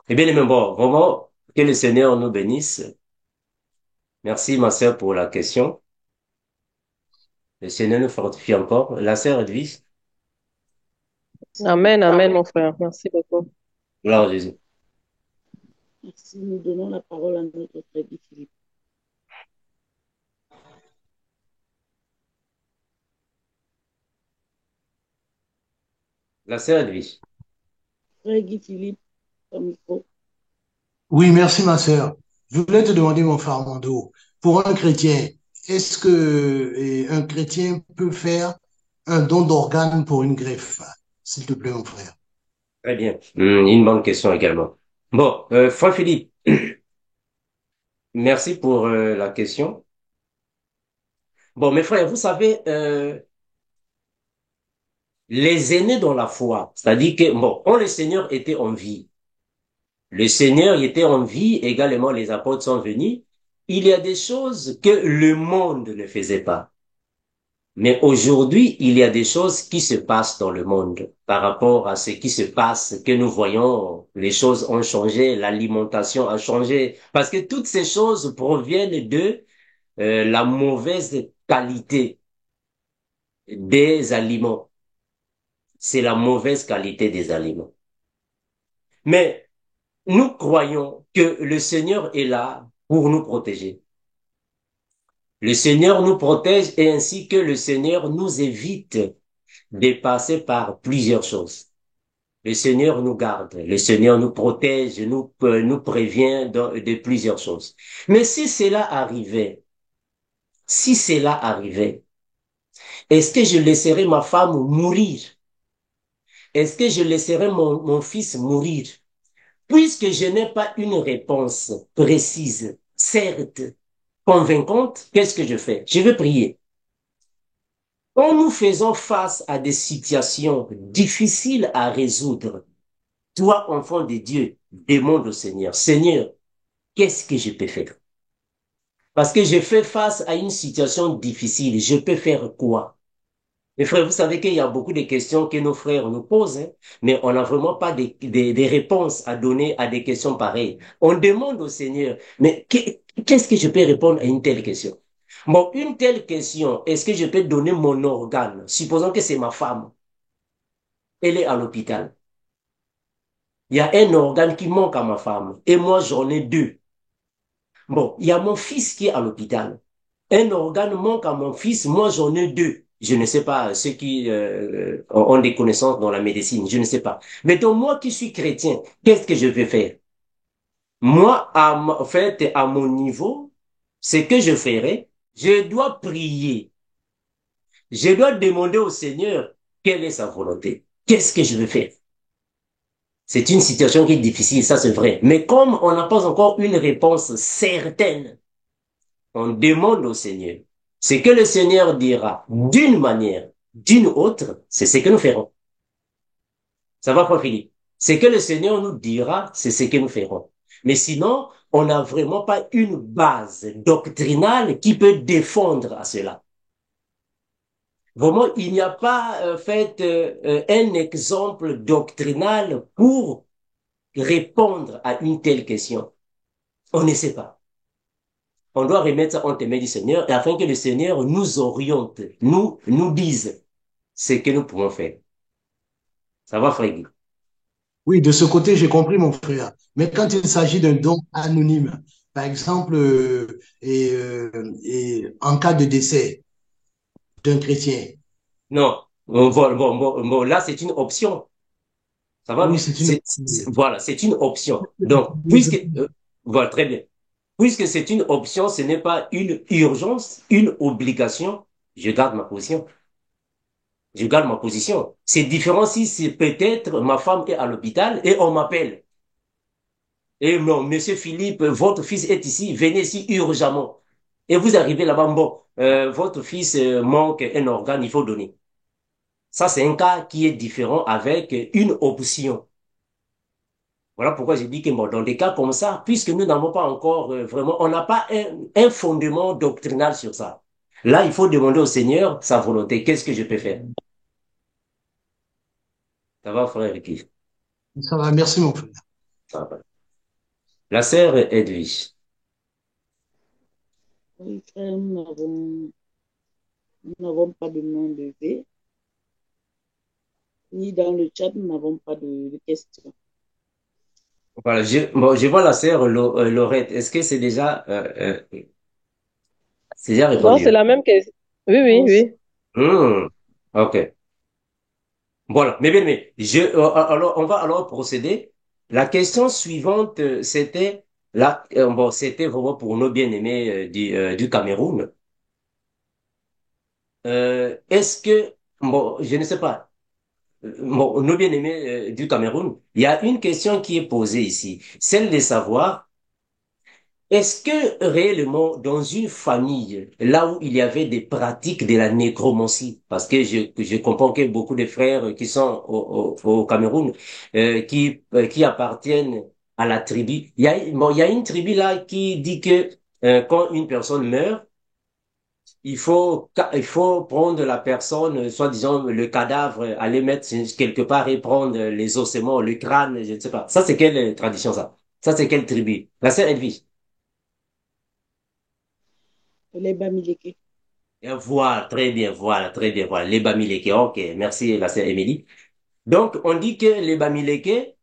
Eh bien, mes bon, vraiment, que le Seigneur nous bénisse. Merci, ma sœur, pour la question. Le Seigneur nous fortifie encore. La sœur Edwige, Amen, amen, mon frère. Merci beaucoup. gloire à Jésus. Merci. Nous donnons la parole à notre frère Guy Philippe. La sœur Edwige. Frère Guy Philippe, ton micro. Oui, merci ma sœur. Je voulais te demander, mon frère Armando, pour un chrétien, est-ce que un chrétien peut faire un don d'organes pour une greffe? S'il te plaît, mon frère. Très bien. Une bonne question également. Bon, frère Philippe, merci pour la question. Bon, mes frères, vous savez, les aînés dans la foi, c'est-à-dire que, bon, quand le Seigneur était en vie, le Seigneur était en vie, également les apôtres sont venus, il y a des choses que le monde ne faisait pas. Mais aujourd'hui, il y a des choses qui se passent dans le monde par rapport à ce qui se passe, que nous voyons, les choses ont changé, l'alimentation a changé, parce que toutes ces choses proviennent de la mauvaise qualité des aliments. C'est la mauvaise qualité des aliments. Mais nous croyons que le Seigneur est là pour nous protéger. Le Seigneur nous protège et ainsi que le Seigneur nous évite de passer par plusieurs choses. Le Seigneur nous garde, le Seigneur nous protège, nous prévient de plusieurs choses. Mais si cela arrivait, est-ce que je laisserai ma femme mourir? Est-ce que je laisserai mon fils mourir? Puisque je n'ai pas une réponse précise, certes, convaincante, qu'est-ce que je fais? Je vais prier. Quand nous faisons face à des situations difficiles à résoudre, toi, enfant de Dieu, demande au Seigneur, Seigneur, qu'est-ce que je peux faire? Parce que je fais face à une situation difficile, je peux faire quoi? Mes frères, vous savez qu'il y a beaucoup de questions que nos frères nous posent, hein, mais on n'a vraiment pas des réponses à donner à des questions pareilles. On demande au Seigneur, mais qu'est-ce que je peux répondre à une telle question? Bon, une telle question, est-ce que je peux donner mon organe? Supposons que c'est ma femme, elle est à l'hôpital. Il y a un organe qui manque à ma femme, et moi j'en ai deux. Bon, il y a mon fils qui est à l'hôpital. Un organe manque à mon fils, moi j'en ai deux. Je ne sais pas, ceux qui ont des connaissances dans la médecine, je ne sais pas. Mais donc moi qui suis chrétien, qu'est-ce que je vais faire? Moi, en fait, à mon niveau, ce que je ferai, je dois prier. Je dois demander au Seigneur quelle est sa volonté. Qu'est-ce que je vais faire? C'est une situation qui est difficile, ça c'est vrai. Mais comme on n'a pas encore une réponse certaine, on demande au Seigneur. Ce que le Seigneur dira d'une manière, d'une autre, c'est ce que nous ferons. Ça va, Frère Philippe? Ce que le Seigneur nous dira, c'est ce que nous ferons. Mais sinon, on n'a vraiment pas une base doctrinale qui peut défendre à cela. Vraiment, il n'y a pas un exemple doctrinal pour répondre à une telle question. On ne sait pas. On doit remettre ça entre les mains du Seigneur afin que le Seigneur nous oriente, nous dise ce que nous pouvons faire. Ça va, frère Guy? Oui, de ce côté, j'ai compris, mon frère. Mais quand il s'agit d'un don anonyme, par exemple, et en cas de décès d'un chrétien, Non. Bon, là, c'est une option. Ça oui, va? c'est une... Voilà, c'est une option. Donc, voilà, très bien. Puisque c'est une option, ce n'est pas une urgence, une obligation, je garde ma position. Je garde ma position. C'est différent si c'est peut-être ma femme qui est à l'hôpital et on m'appelle. Et non, monsieur Philippe, votre fils est ici, venez ici urgemment. Et vous arrivez là-bas, bon, votre fils manque un organe, il faut donner. Ça, c'est un cas qui est différent avec une option. Voilà pourquoi j'ai dit que bon, dans des cas comme ça, puisque nous n'avons pas encore vraiment, on n'a pas un fondement doctrinal sur ça. Là, il faut demander au Seigneur sa volonté. Qu'est-ce que je peux faire? Ça va, frère Ricky? Ça va, merci, mon frère. Ça va. La sœur Edwige. Oui, frère, nous n'avons pas de main levée, ni dans le chat, nous n'avons pas de questions. Voilà, je vois la sœur Laurette. Est-ce que c'est déjà Non, c'est répondu? la même question. Oui, oui, Aussi, oui. Ok. Voilà. Mais, alors, on va alors procéder. La question suivante, c'était vraiment pour nos bien-aimés du Cameroun. Est-ce que, bon, je ne sais pas, bon, nos bien-aimés du Cameroun, il y a une question qui est posée ici, celle de savoir, est-ce que réellement dans une famille, là où il y avait des pratiques de la nécromancie, parce que je comprends que beaucoup de frères qui sont au Cameroun, qui appartiennent à la tribu, il y a une tribu là qui dit que quand une personne meurt, il faut prendre la personne, soi-disant le cadavre, aller mettre quelque part et prendre les ossements, le crâne, je ne sais pas. Ça, c'est quelle tradition, ça? Ça, c'est quelle tribu? La sœur Edwige. les Bamileke. Voilà, très bien, voilà, très bien, voilà. Les Bamileke, ok, merci, la sœur Émilie. Donc, on dit que les Bamileke,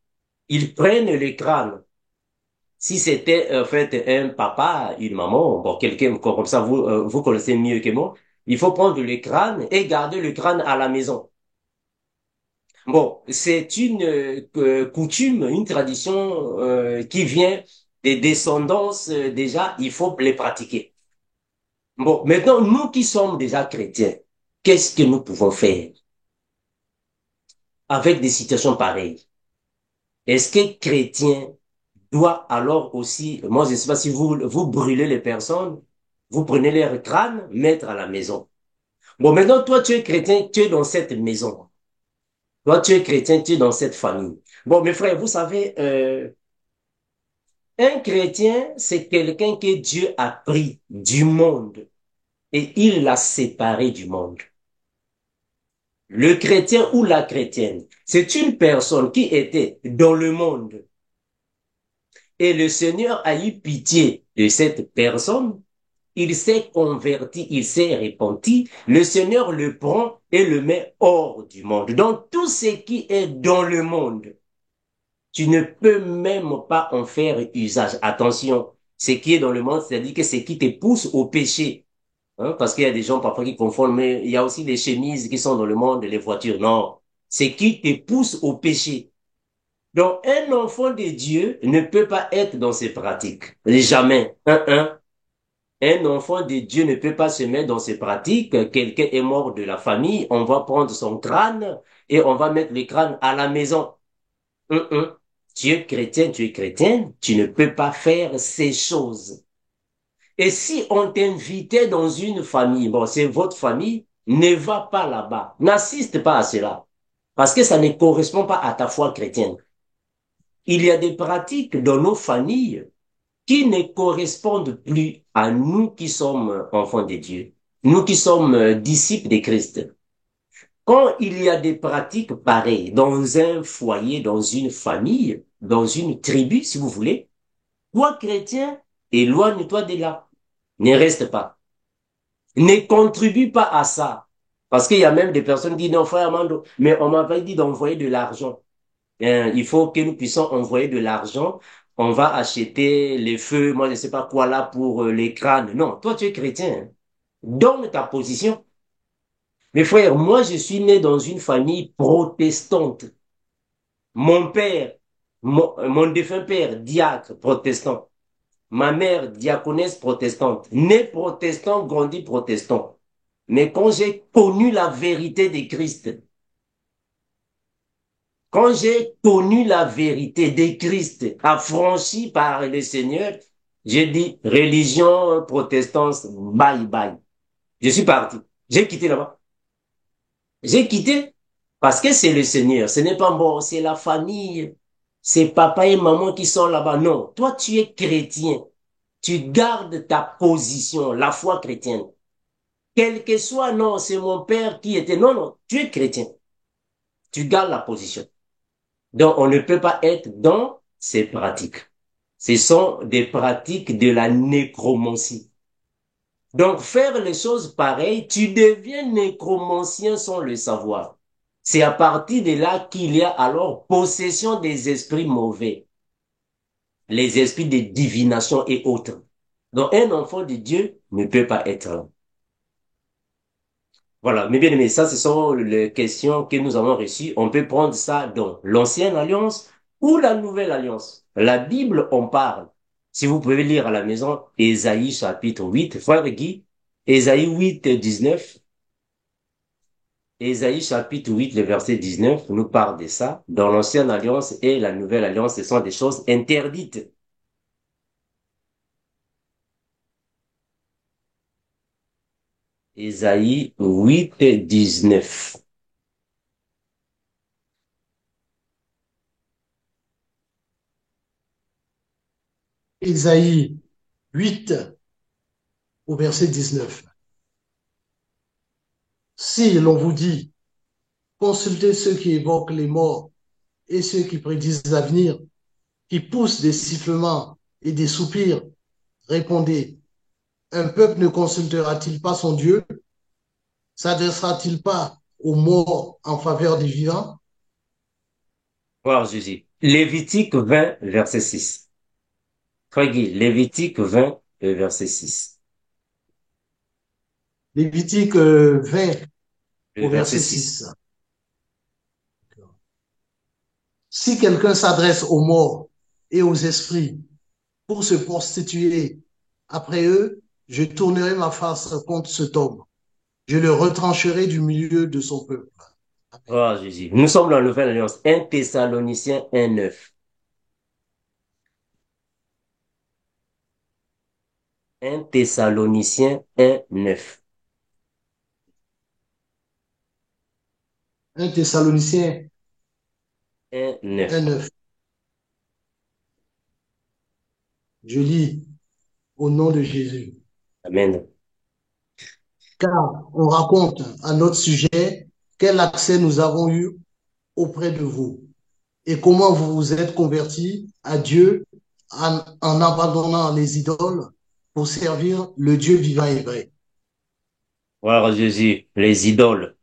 ils prennent le crâne. Si c'était en fait un papa, une maman, bon, quelqu'un comme ça, vous connaissez mieux que moi, il faut prendre le crâne et garder le crâne à la maison. Bon, c'est une coutume, une tradition qui vient des descendances déjà, il faut les pratiquer. Bon, maintenant, nous qui sommes déjà chrétiens, qu'est-ce que nous pouvons faire avec des situations pareilles? Est-ce que chrétien doit alors aussi, moi je ne sais pas si vous brûlez les personnes, vous prenez leur crâne, mettre à la maison. Bon, maintenant, toi tu es chrétien, tu es dans cette maison. Toi tu es chrétien, tu es dans cette famille. Bon, mes frères, vous savez, un chrétien, c'est quelqu'un que Dieu a pris du monde et il l'a séparé du monde. Le chrétien ou la chrétienne, c'est une personne qui était dans le monde et le Seigneur a eu pitié de cette personne. Il s'est converti, il s'est repenti. Le Seigneur le prend et le met hors du monde. Donc tout ce qui est dans le monde, tu ne peux même pas en faire usage. Attention, ce qui est dans le monde, c'est-à-dire que ce qui te pousse au péché. Hein, parce qu'il y a des gens parfois qui confondent, mais il y a aussi les chemises qui sont dans le monde, les voitures. Non, ce qui te pousse au péché. Donc, un enfant de Dieu ne peut pas être dans ces pratiques. Jamais. Un enfant de Dieu ne peut pas se mettre dans ces pratiques. Quelqu'un est mort de la famille, on va prendre son crâne et on va mettre le crâne à la maison. Hum, hum. Tu es chrétienne, tu ne peux pas faire ces choses. Et si on t'invitait dans une famille, bon, c'est votre famille, ne va pas là-bas. N'assiste pas à cela. Parce que ça ne correspond pas à ta foi chrétienne. Il y a des pratiques dans nos familles qui ne correspondent plus à nous qui sommes enfants de Dieu, nous qui sommes disciples de Christ. Quand il y a des pratiques pareilles dans un foyer, dans une famille, dans une tribu, si vous voulez, toi chrétien, éloigne-toi de là. Ne reste pas. Ne contribue pas à ça. Parce qu'il y a même des personnes qui disent, non, frère Amando, mais on m'avait dit d'envoyer de l'argent. Il faut que nous puissions envoyer de l'argent. On va acheter les feux, moi je ne sais pas quoi là pour les crânes. Non, toi tu es chrétien. Hein. Donne ta position. Mes frères, moi je suis né dans une famille protestante. Mon père, mon défunt père, diacre protestant. Ma mère, diaconesse protestante. Né protestant, grandi protestant. Mais quand j'ai connu la vérité de Christ, quand j'ai connu la vérité de Christ, affranchi par le Seigneur, j'ai dit religion protestante, bye bye. Je suis parti. J'ai quitté là-bas. J'ai quitté parce que c'est le Seigneur. Ce n'est pas bon, c'est la famille. C'est papa et maman qui sont là-bas. Non, toi tu es chrétien. Tu gardes ta position, la foi chrétienne. Quel que soit, non, c'est mon père qui était. Non, non, tu es chrétien. Tu gardes la position. Donc, on ne peut pas être dans ces pratiques. Ce sont des pratiques de la nécromancie. Donc, faire les choses pareilles, tu deviens nécromancien sans le savoir. C'est à partir de là qu'il y a alors possession des esprits mauvais. les esprits de divination et autres. Donc, un enfant de Dieu ne peut pas être là. Voilà, mes bien-aimés, ça, ce sont les questions que nous avons reçues. On peut prendre ça dans l'Ancienne Alliance ou la Nouvelle Alliance. La Bible en parle. Si vous pouvez lire à la maison, Ésaïe chapitre 8, frère Guy, Ésaïe 8, 19. Ésaïe chapitre 8, le verset 19 nous parle de ça. Dans l'Ancienne Alliance et la Nouvelle Alliance, ce sont des choses interdites. Ésaïe 8, 19. Ésaïe 8 au verset 19. Si l'on vous dit, consultez ceux qui évoquent les morts et ceux qui prédisent l'avenir, qui poussent des sifflements et des soupirs, répondez, un peuple ne consultera-t-il pas son Dieu? S'adressera-t-il pas aux morts en faveur des vivants? Voilà, Jésus. Lévitique 20, verset 6. Frère Guy, Lévitique 20, verset 6. Lévitique 20 Le au verset verset 6. 6. Si quelqu'un s'adresse aux morts et aux esprits pour se prostituer après eux, je tournerai ma face contre cet homme. Je le retrancherai du milieu de son peuple. Oh, Jésus. Nous sommes dans la Nouvelle Alliance. 1 Thessaloniciens 1, 9. 1 Thessaloniciens 1, 9. 1 Thessaloniciens 1, 1, 9. 9. Je lis au nom de Jésus. Amen. Car on raconte à notre sujet quel accès nous avons eu auprès de vous et comment vous vous êtes convertis à Dieu en abandonnant les idoles pour servir le Dieu vivant et vrai. Voilà, Jésus. Les idoles.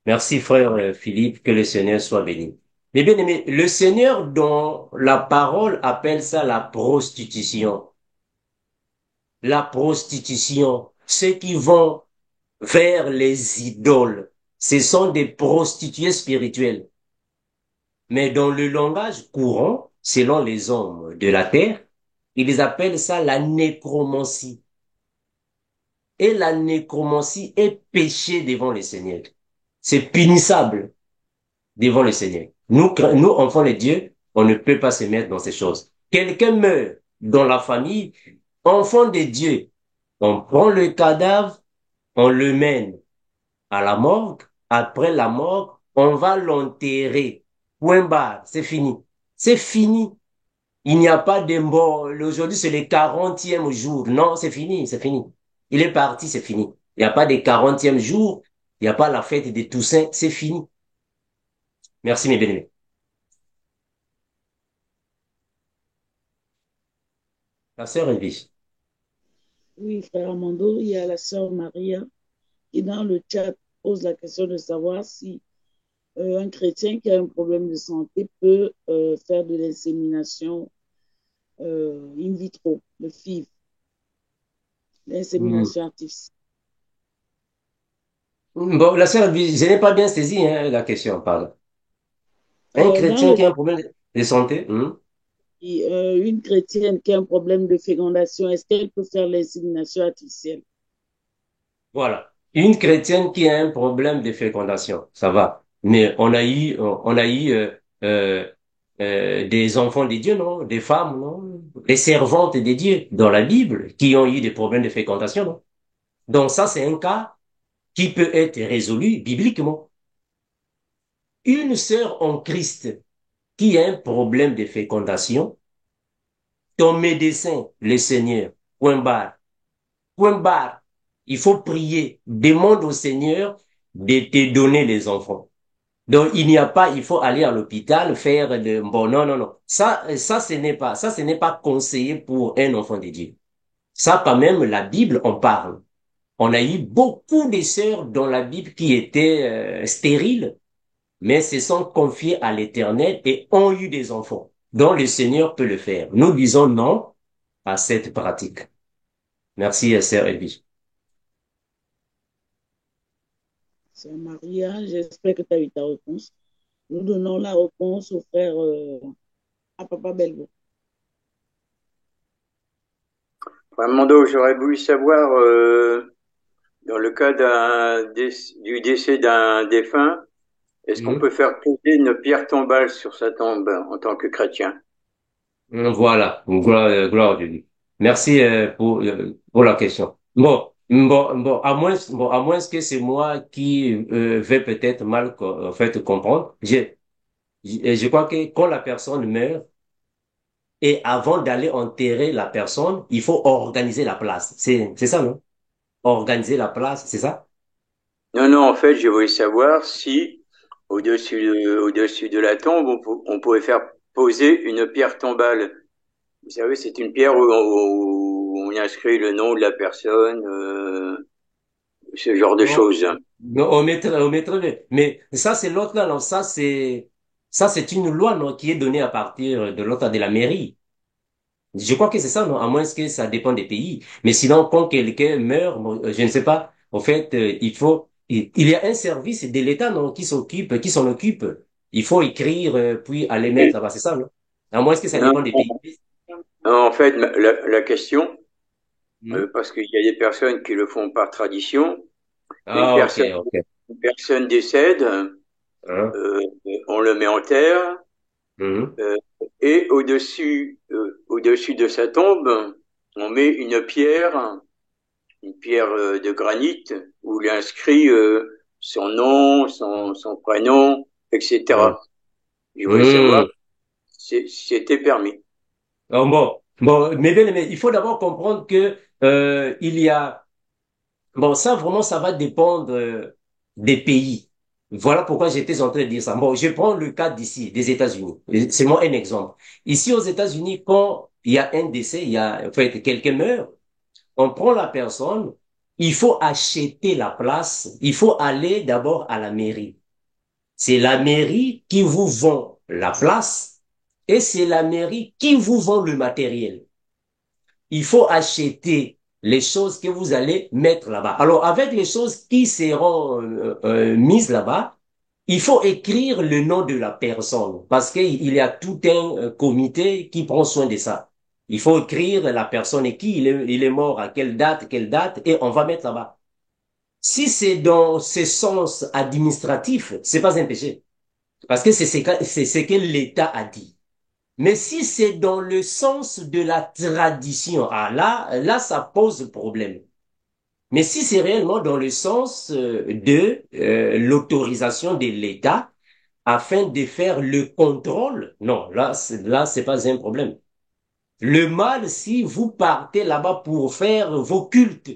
Merci, frère Philippe. Que le Seigneur soit béni. Mais bien aimé, le Seigneur, dans la parole, appelle ça la prostitution. La prostitution. Ceux qui vont vers les idoles, ce sont des prostituées spirituelles. Mais dans le langage courant, selon les hommes de la terre, ils appellent ça la nécromancie. Et la nécromancie est péché devant le Seigneur. C'est punissable devant le Seigneur. Nous, enfants de Dieu, on ne peut pas se mettre dans ces choses. Quelqu'un meurt dans la famille, enfant de Dieu, on prend le cadavre, on le mène à la morgue. Après la morgue, on va l'enterrer. Point barre, c'est fini. C'est fini. Il n'y a pas de mort. Aujourd'hui, c'est le 40e jour. Non, c'est fini, c'est fini. Il est parti, c'est fini. Il n'y a pas de 40e jour. Il n'y a pas la fête de Toussaint, c'est fini. Merci, mes bien-aimés. La sœur Elvis. Oui, frère Amando, il y a la sœur Maria qui, dans le chat, pose la question de savoir si un chrétien qui a un problème de santé peut faire de l'insémination in vitro, le FIV, Hmm. l'insémination artificielle. Bon, la sœur Elvis, je n'ai pas bien saisi hein, la question, pardon. Un Dans chrétien le, qui a un problème de santé, une chrétienne qui a un problème de fécondation, est-ce qu'elle peut faire l'insémination artificielle? voilà. Une chrétienne qui a un problème de fécondation, ça va. Mais euh, des enfants de Dieu, non? Des femmes, non? Des servantes de Dieu dans la Bible qui ont eu des problèmes de fécondation, non? Donc ça, c'est un cas qui peut être résolu bibliquement. Une sœur en Christ qui a un problème de fécondation, ton médecin, le Seigneur, point barre, point barre. Il faut prier, demande au Seigneur de te donner les enfants. Donc, il n'y a pas, il faut aller à l'hôpital, faire bon, non, non, non. Ça, ce n'est pas conseillé pour un enfant de Dieu. Ça, quand même, la Bible en parle. On a eu beaucoup de sœurs dans la Bible qui étaient stériles, mais se sont confiées à l'Éternel et ont eu des enfants. dont le Seigneur peut le faire. Nous disons non à cette pratique. Merci, sœur Elvie. Sœur Maria, j'espère que tu as eu ta réponse. Nous donnons la réponse au frère, à Papa Belvo. Frère Mando, j'aurais voulu savoir, dans le cas du décès d'un défunt, est-ce qu'on peut faire poser une pierre tombale sur sa tombe en tant que chrétien? Voilà, gloire à Dieu. Merci pour la question. À moins que c'est moi qui vais peut-être mal en fait comprendre. Je crois que quand la personne meurt et avant d'aller enterrer la personne, il faut organiser la place. C'est ça, non? Organiser la place, c'est ça? Non, non, en fait, je voulais savoir si au-dessus de la tombe, on pouvait faire poser une pierre tombale. Vous savez, c'est une pierre où on inscrit le nom de la personne, ce genre de Non, choses. non, on mettrait, mais ça c'est l'autre là, non, ça c'est une loi, non, qui est donnée à partir de l'autre de la mairie. Je crois que c'est ça, non, à moins que ça dépend des pays. Mais sinon, quand quelqu'un meurt, bon, je ne sais pas, en fait, il y a un service de l'État, non, qui s'en occupe. Il faut écrire, puis aller mettre là-bas, c'est ça, non? À moins que ça Non, dépend des pays. en fait, la question, Hmm. parce qu'il y a des personnes qui le font par tradition, une Ah, ok, personne, ok. une personne décède, Hein? euh, on le met en terre, Mhm. euh, et au-dessus de sa tombe, on met une pierre de granit où il inscrit son nom, son prénom, Mhm. etc. Je voulais savoir Mhm. si c'était permis. Mais il faut d'abord comprendre que il y a bon ça vraiment ça va dépendre des pays. Voilà pourquoi j'étais en train de dire ça. Bon, je prends le cas d'ici, des États-Unis. C'est moi un exemple. Ici aux États-Unis, quand il y a un décès, il y a en fait quelqu'un meurt, on prend la personne, il faut acheter la place, il faut aller d'abord à la mairie. C'est la mairie qui vous vend la place et c'est la mairie qui vous vend le matériel. Il faut acheter les choses que vous allez mettre là-bas. Alors, avec les choses qui seront mises là-bas, il faut écrire le nom de la personne parce qu'il y a tout un comité qui prend soin de ça. Il faut écrire la personne et qui il est mort, à quelle date, et on va mettre là-bas. Si c'est dans ce sens administratif, c'est pas un péché. Parce que c'est ce que l'État a dit. Mais si c'est dans le sens de la tradition, ah là, ça pose problème. Mais si c'est réellement dans le sens de l'autorisation de l'État afin de faire le contrôle, non, là, c'est pas un problème. Le mal, si vous partez là-bas pour faire vos cultes,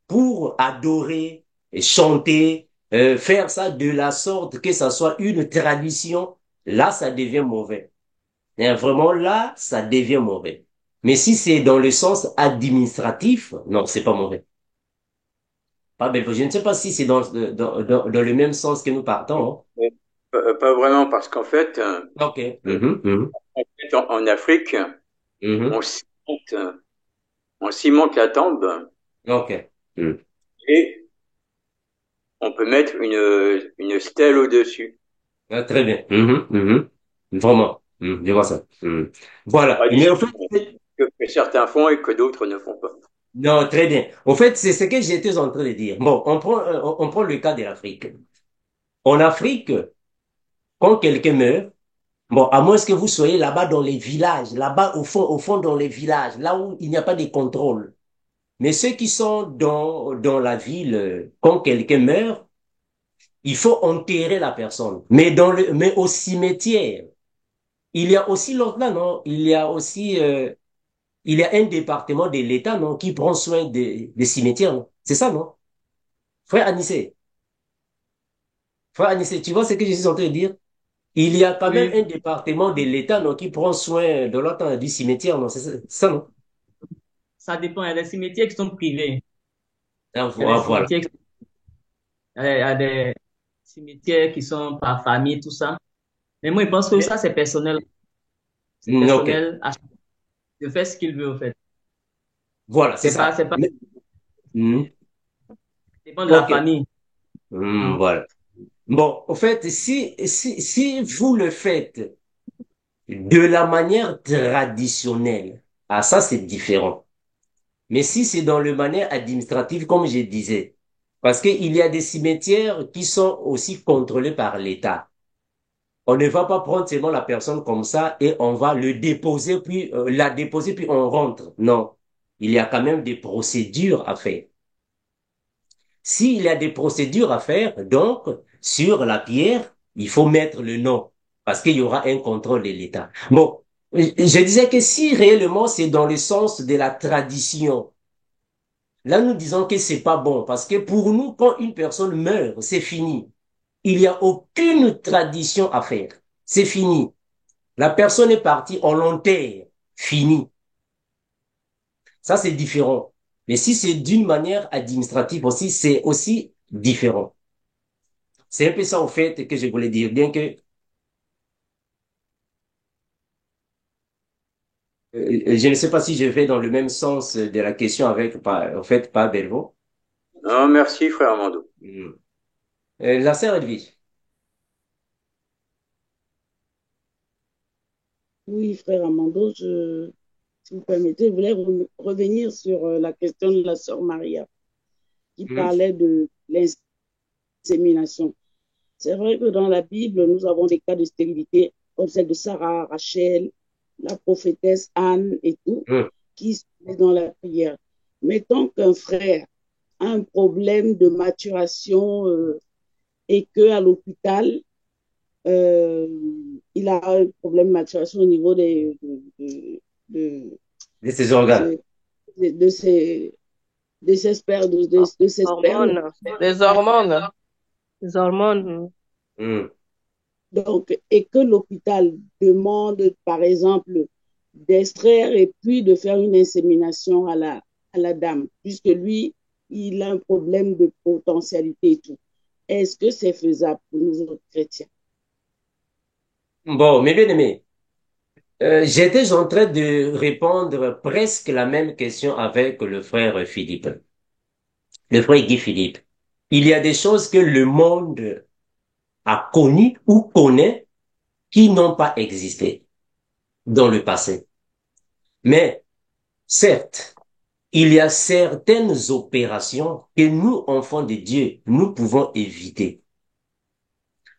pour adorer, et chanter, faire ça de la sorte que ça soit une tradition, là, ça devient mauvais. Et vraiment, là, ça devient mauvais. Mais si c'est dans le sens administratif, non, c'est pas mauvais. Pas belle. Je ne sais pas si c'est dans le même sens que nous partons. Pas vraiment, parce qu'en fait, Hein. OK. Mhm. en Afrique, Mhm. on cimente, on cimente la tombe OK. Mhm. et on peut mettre une stèle au-dessus. Ah, très bien. Vraiment. Je vois ça. Voilà. Mais Tradition au fait, que certains font et que d'autres ne font pas. non, très bien. Au fait, c'est ce que j'étais en train de dire. Bon, on prend le cas de l'Afrique. En Afrique, quand quelqu'un meurt, bon, à moins que vous soyez là-bas dans les villages, là-bas au fond dans les villages, là où il n'y a pas de contrôle. Mais ceux qui sont dans la ville, quand quelqu'un meurt, il faut enterrer la personne. Mais au cimetière, il y a aussi l'autre là, non? Il y a un département de l'État, non, qui prend soin des cimetières, non? C'est ça, non? Frère Anissé, frère Anissé, tu vois ce que je suis en train de dire? Il y a quand même Oui, un département de l'État, non, qui prend soin de l'autre du cimetière, non? C'est ça, non? ça dépend. Il y a des cimetières qui sont privés. Ah, Il y a des voilà. cimetières, il y a des cimetières qui sont par famille, tout ça. Mais moi, je pense que ça, c'est personnel. C'est Ok. personnel, de faire ce qu'il veut, en fait. Voilà, c'est C'est ça. pas, Hmm, dépend de la ok. famille. Voilà. Bon, en fait, si vous le faites de la manière traditionnelle, ah, ça, c'est différent. Mais si c'est dans le manière administrative, comme je disais, parce qu'il y a des cimetières qui sont aussi contrôlés par l'État. On ne va pas prendre seulement la personne comme ça et on va le déposer, puis la déposer, puis on rentre. Non. Il y a quand même des procédures à faire. S'il y a des procédures à faire, donc, sur la pierre, il faut mettre le nom, parce qu'il y aura un contrôle de l'État. Bon, je disais que si réellement c'est dans le sens de la tradition, là nous disons que c'est pas bon, parce que pour nous, quand une personne meurt, c'est fini. Il n'y a aucune tradition à faire. C'est fini. La personne est partie, on l'enterre. Fini. Ça, c'est différent. Mais si c'est d'une manière administrative aussi, c'est aussi différent. C'est un peu ça, au fait, que je voulais dire. Bien que, je ne sais pas si je vais dans le même sens de la question avec, en fait, pas Belvaux. Non, merci, frère Armando. Hmm. La sœur Edwige. Oui, frère Amando, si vous permettez, je voulais revenir sur la question de la sœur Maria qui Hmm. parlait de l'insémination. C'est vrai que dans la Bible, nous avons des cas de stérilité comme celle de Sarah, Rachel, la prophétesse Anne et tout, Hmm. qui sont dans la prière. Mais tant qu'un frère a un problème de maturation et qu'à l'hôpital, euh, il a un problème de maturation au niveau de, De ses organes. de, de ses, de ses spermes. Hormones, les hormones, les hormones. Hmm. Donc, et que l'hôpital demande, par exemple, d'extraire et puis de faire une insémination à la dame, puisque lui, il a un problème de potentialité et tout. Est-ce que c'est faisable pour nous autres chrétiens? Bon, mes bien-aimés, j'étais en train de répondre presque la même question avec le frère Philippe, le frère Guy Philippe. Il y a des choses que le monde a connues ou connaît qui n'ont pas existé dans le passé. Mais, certes, il y a certaines opérations que nous, enfants de Dieu, nous pouvons éviter.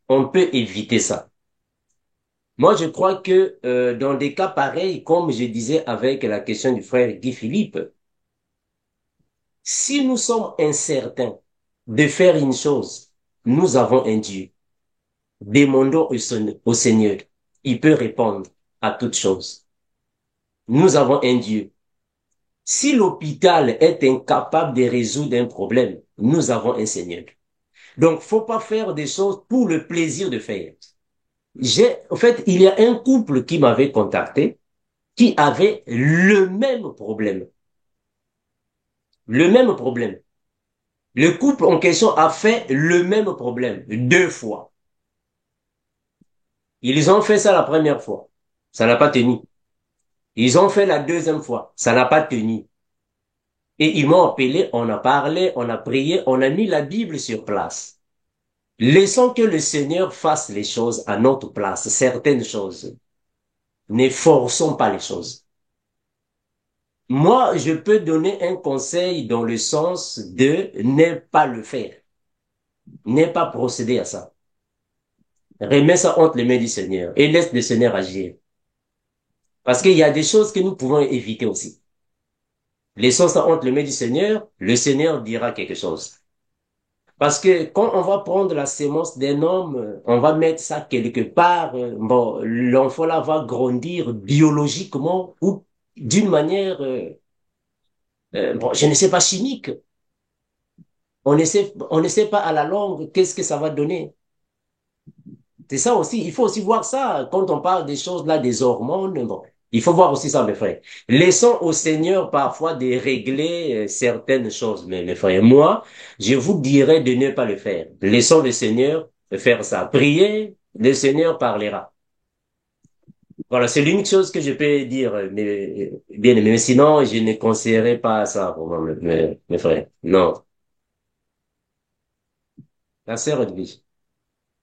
On peut éviter ça. Moi, je crois que dans des cas pareils, comme je disais avec la question du frère Guy Philippe, si nous sommes incertains de faire une chose, nous avons un Dieu. Demandons au Seigneur. Il peut répondre à toutes choses. Nous avons un Dieu. Si l'hôpital est incapable de résoudre un problème, nous avons un Seigneur. Donc, faut pas faire des choses pour le plaisir de faire. En fait, il y a un couple qui m'avait contacté, qui avait le même problème. Le même problème. Le couple en question a fait le même problème 2 fois. Ils ont fait ça la première fois. Ça n'a pas tenu. Ils ont fait la deuxième fois. Ça n'a pas tenu. Et ils m'ont appelé, on a parlé, on a prié, on a mis la Bible sur place. Laissons que le Seigneur fasse les choses à notre place, certaines choses. Ne forçons pas les choses. Moi, je peux donner un conseil dans le sens de ne pas le faire. Ne pas procéder à ça. Remets ça entre les mains du Seigneur et laisse le Seigneur agir. Parce qu'il y a des choses que nous pouvons éviter aussi. Laissons ça entre les mains du Seigneur, le Seigneur dira quelque chose. Parce que quand on va prendre la sémence d'un homme, on va mettre ça quelque part, bon, l'enfant là va grandir biologiquement ou d'une manière, bon, je ne sais pas, chimique. On ne sait pas à la longue qu'est-ce que ça va donner. C'est ça aussi, il faut aussi voir ça quand on parle des choses là, des hormones. Bon, il faut voir aussi ça, mes frères. Laissons au Seigneur parfois de régler certaines choses, mes frères. Moi, je vous dirais de ne pas le faire. Laissons le Seigneur faire ça. Priez, le Seigneur parlera. Voilà, c'est l'unique chose que je peux dire, bien aimé. Mais sinon, je ne conseillerais pas ça pour moi, mes frères. Non. La sœur Edwige.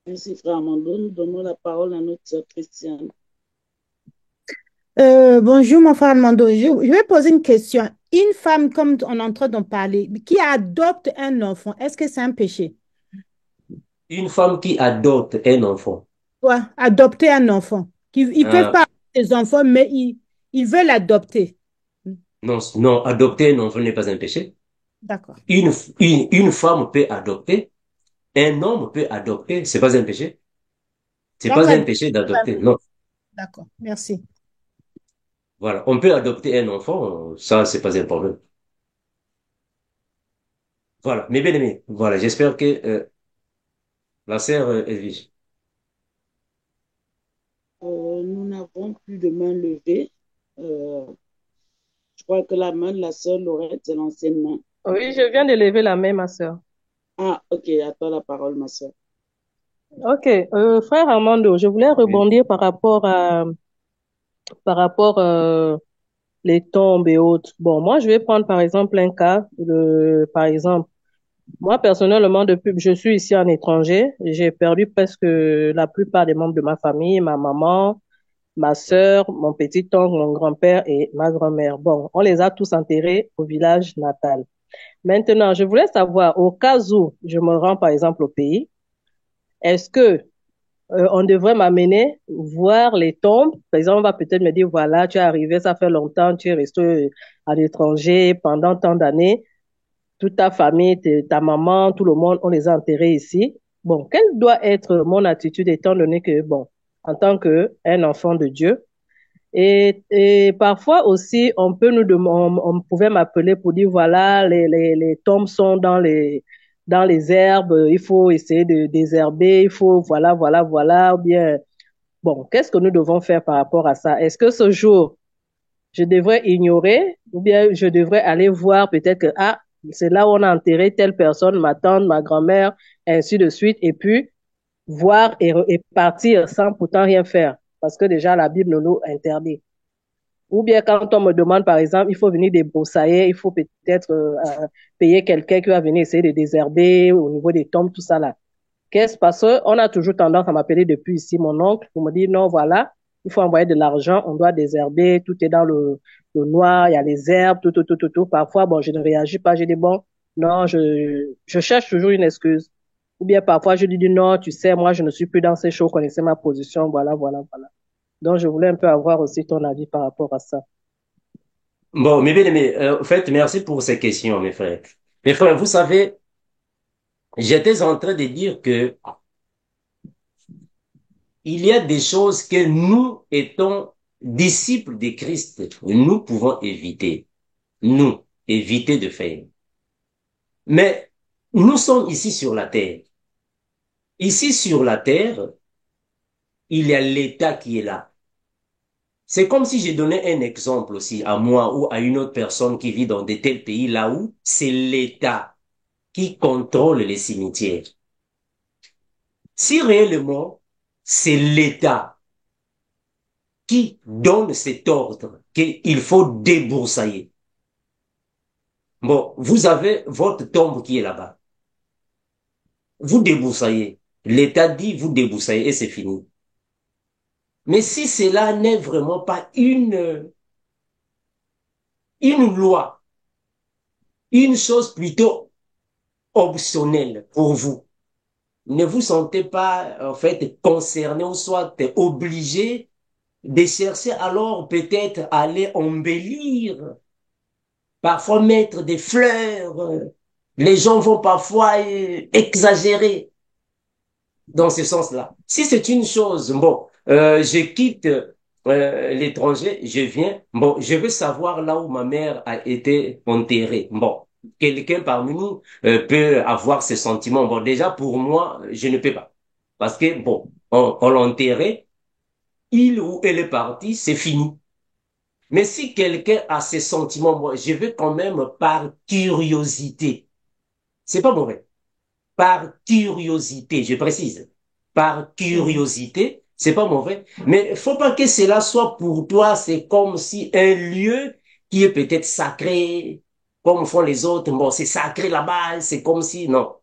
Merci, frère Amando. Nous donnons la parole à notre sœur Christiane. Bonjour, mon frère Armando. Je vais poser une question. Une femme, comme on est en train d'en parler, qui adopte un enfant, est-ce que c'est un péché? Une femme qui adopte un enfant. Ouais, adopter un enfant. Ils ne peuvent Euh, pas avoir des enfants, mais ils veulent l'adopter. non, non, adopter un enfant n'est pas un péché. D'accord. Une femme peut adopter, un homme peut adopter, c'est pas un péché. C'est Donc, pas un adopter, péché c'est pas un d'adopter, péché. non. D'accord, merci. Voilà, on peut adopter un enfant, ça, c'est pas un problème. Voilà, mes bien-aimés, voilà, j'espère que la sœur Edwige. Nous n'avons plus de main levée. Euh, je crois que la main de la sœur Laurette, c'est l'ancienne main. Oui, je viens de lever la main, ma sœur. Ah, ok, à toi la parole, ma sœur. Ok, frère Armando, je voulais Oui. rebondir par rapport les tombes et autres. Bon, moi, je vais prendre par exemple un cas par exemple, moi personnellement, depuis que je suis ici en étranger, j'ai perdu presque la plupart des membres de ma famille, ma maman, ma sœur, mon petit-oncle, mon grand-père et ma grand-mère. Bon, on les a tous enterrés au village natal. Maintenant, je voulais savoir, au cas où je me rends par exemple au pays, est-ce que on devrait m'amener voir les tombes. Par exemple, on va peut-être me dire, voilà, tu es arrivé, ça fait longtemps, tu es resté à l'étranger pendant tant d'années. Toute ta famille, ta maman, tout le monde, on les a enterrés ici. Bon, quelle doit être mon attitude étant donné que, bon, en tant qu'un enfant de Dieu, et parfois aussi, on pouvait m'appeler pour dire, voilà, les tombes sont dans les herbes, il faut essayer de désherber, il faut, voilà, voilà, voilà, ou bien, bon, qu'est-ce que nous devons faire par rapport à ça? Est-ce que ce jour, je devrais ignorer, ou bien je devrais aller voir peut-être que, ah, c'est là où on a enterré telle personne, ma tante, ma grand-mère, ainsi de suite, et puis voir et partir sans pourtant rien faire, parce que déjà la Bible nous interdit. Ou bien quand on me demande, par exemple, il faut venir débroussailler, il faut peut-être payer quelqu'un qui va venir essayer de désherber au niveau des tombes, tout ça là. Qu'est-ce parce qu'on a toujours tendance à m'appeler depuis ici mon oncle pour me dire non, voilà, il faut envoyer de l'argent, on doit désherber, tout est dans le noir, il y a les herbes, tout, tout, tout, tout, tout. Parfois, bon, je ne réagis pas, je dis bon, non, je cherche toujours une excuse. Ou bien parfois, je dis non, tu sais, moi, je ne suis plus dans ces choses, connaissez ma position, voilà, voilà, voilà. Donc, je voulais un peu avoir aussi ton avis par rapport à ça. Bon, mes bien-aimés, en fait, merci pour ces questions, mes frères. Mes frères, vous savez, j'étais en train de dire que il y a des choses que nous, étant disciples de Christ, nous pouvons éviter. Nous, éviter de faire. Mais nous sommes ici sur la terre. Ici sur la terre, il y a l'État qui est là. C'est comme si je donnais un exemple aussi à moi ou à une autre personne qui vit dans de tels pays là où c'est l'État qui contrôle les cimetières. Si réellement c'est l'État qui donne cet ordre qu'il faut débroussailler, bon, vous avez votre tombe qui est là-bas. Vous débroussaillez. L'État dit vous débroussaillez et c'est fini. Mais si cela n'est vraiment pas une loi, une chose plutôt optionnelle pour vous, ne vous sentez pas en fait concerné ou soit obligé de chercher alors peut-être aller embellir, parfois mettre des fleurs. Les gens vont parfois exagérer dans ce sens-là. Si c'est une chose, bon, je quitte l'étranger, je viens, bon, je veux savoir là où ma mère a été enterrée. Bon, quelqu'un parmi nous peut avoir ce sentiment. Bon, déjà pour moi, je ne peux pas. Parce que, bon, on l'a enterré, il ou elle est parti, c'est fini. Mais si quelqu'un a ces sentiments, moi, je veux quand même par curiosité. C'est pas mauvais. Par curiosité, je précise. Par Mhm. curiosité, C'est pas mauvais. Mais faut pas que cela soit pour toi, c'est comme si un lieu qui est peut-être sacré, comme font les autres, bon, c'est sacré là-bas, c'est comme si, non.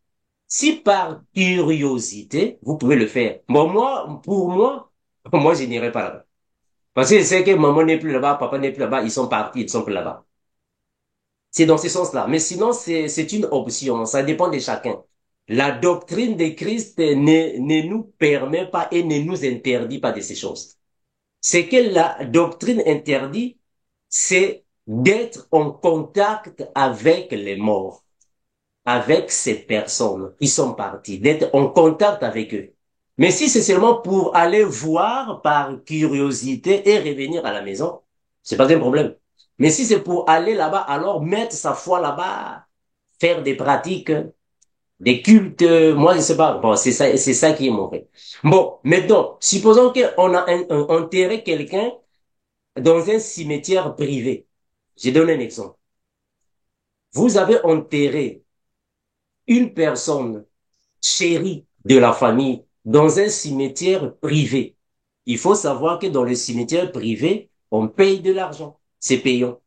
Si par curiosité, vous pouvez le faire. Bon, moi, pour moi, moi, je n'irai pas là-bas. Parce que je sais que maman n'est plus là-bas, papa n'est plus là-bas, ils sont partis, ils sont plus là-bas. C'est dans ce sens-là. Mais sinon, c'est une option. Ça dépend de chacun. La doctrine de Christ ne nous permet pas et ne nous interdit pas de ces choses. Ce que la doctrine interdit, c'est d'être en contact avec les morts, avec ces personnes qui sont parties, d'être en contact avec eux. Mais si c'est seulement pour aller voir par curiosité et revenir à la maison, c'est pas un problème. Mais si c'est pour aller là-bas, alors mettre sa foi là-bas, faire des pratiques, des cultes, moi je sais pas. Bon, c'est ça qui est mauvais. Bon, maintenant, supposons qu'on a enterré quelqu'un dans un cimetière privé. Je donne un exemple. Vous avez enterré une personne chérie de la famille dans un cimetière privé. Il faut savoir que dans le cimetière privé, on paye de l'argent. C'est payant.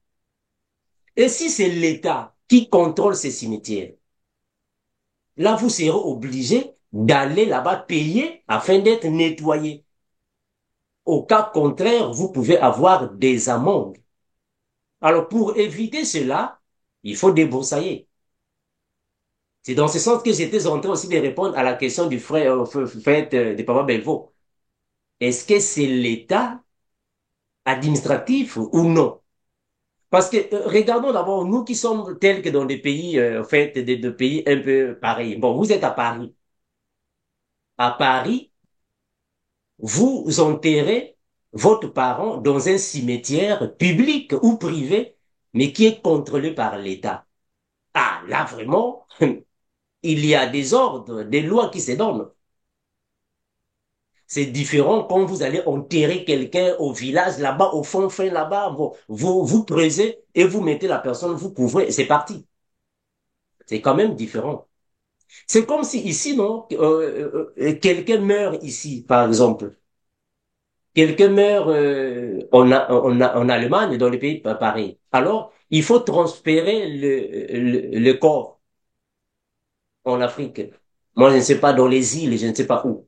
Et si c'est l'État qui contrôle ces cimetières, là, vous serez obligé d'aller là-bas payer afin d'être nettoyé. Au cas contraire, vous pouvez avoir des amendes. Alors, pour éviter cela, il faut débroussailler. C'est dans ce sens que j'étais en train aussi de répondre à la question du frère, de Papa Belvaux. Est-ce que c'est l'État administratif ou non? Parce que regardons d'abord, nous qui sommes tels que dans des pays, des pays un peu pareils. Bon, vous êtes à Paris. À Paris, vous enterrez votre parent dans un cimetière public ou privé, mais qui est contrôlé par l'État. Ah, là vraiment, il y a des ordres, des lois qui se donnent. C'est différent quand vous allez enterrer quelqu'un au village, là-bas, au fond, fin là-bas, vous creusez et vous mettez la personne, vous couvrez, c'est parti. C'est quand même différent. C'est comme si ici, non, quelqu'un meurt ici, par exemple. Quelqu'un meurt en Allemagne, dans les pays pareils. Alors, il faut transférer le corps en Afrique. Moi, je ne sais pas, dans les îles, je ne sais pas où.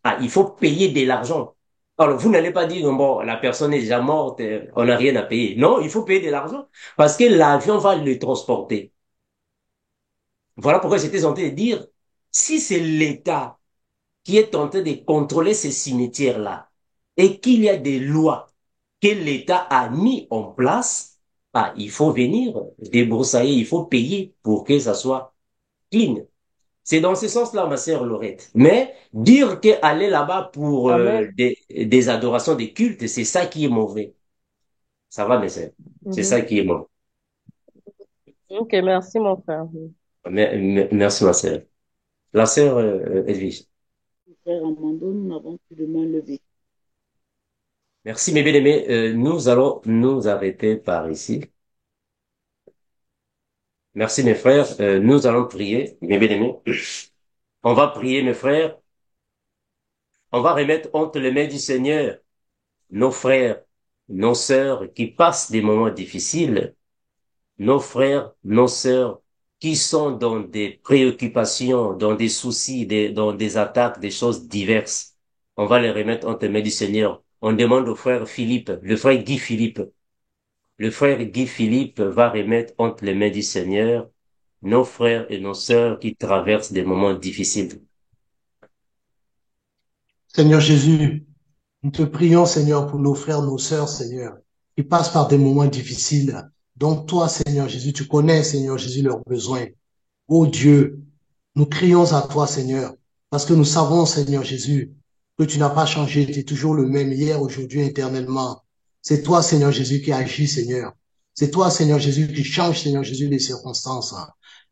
Ah, il faut payer de l'argent. Alors, vous n'allez pas dire, bon, la personne est déjà morte, on n'a rien à payer. Non, il faut payer de l'argent parce que l'avion va le transporter. Voilà pourquoi j'étais en train de dire, si c'est l'État qui est en train de contrôler ces cimetières-là et qu'il y a des lois que l'État a mis en place, ah, il faut venir débroussailler, il faut payer pour que ça soit clean. C'est dans ce sens-là, ma sœur Laurette. Mais dire qu'aller là-bas pour Amen. des adorations, des cultes, c'est ça qui est mauvais. Ça va, mes sœurs? C'est ça qui est mauvais. Ok, merci mon frère. Merci, ma sœur. La sœur Edwige. Frère Amando, nous n'avons plus de main levée. Merci, mes bien-aimés. Nous allons nous arrêter par ici. Merci, mes frères. Nous allons prier, mes bien-aimés. On va prier, mes frères. On va remettre entre les mains du Seigneur nos frères, nos sœurs qui passent des moments difficiles, nos frères, nos sœurs qui sont dans des préoccupations, dans des soucis, dans des attaques, des choses diverses. On va les remettre entre les mains du Seigneur. On demande au frère Philippe, le frère Guy Philippe. Le frère Guy Philippe va remettre entre les mains du Seigneur nos frères et nos sœurs qui traversent des moments difficiles. Seigneur Jésus, nous te prions, Seigneur, pour nos frères, nos sœurs, Seigneur, qui passent par des moments difficiles. Donc toi, Seigneur Jésus, tu connais, Seigneur Jésus, leurs besoins. Oh Dieu, nous crions à toi, Seigneur, parce que nous savons, Seigneur Jésus, que tu n'as pas changé, tu es toujours le même hier, aujourd'hui, éternellement. C'est toi, Seigneur Jésus, qui agis, Seigneur. C'est toi, Seigneur Jésus, qui change, Seigneur Jésus, les circonstances.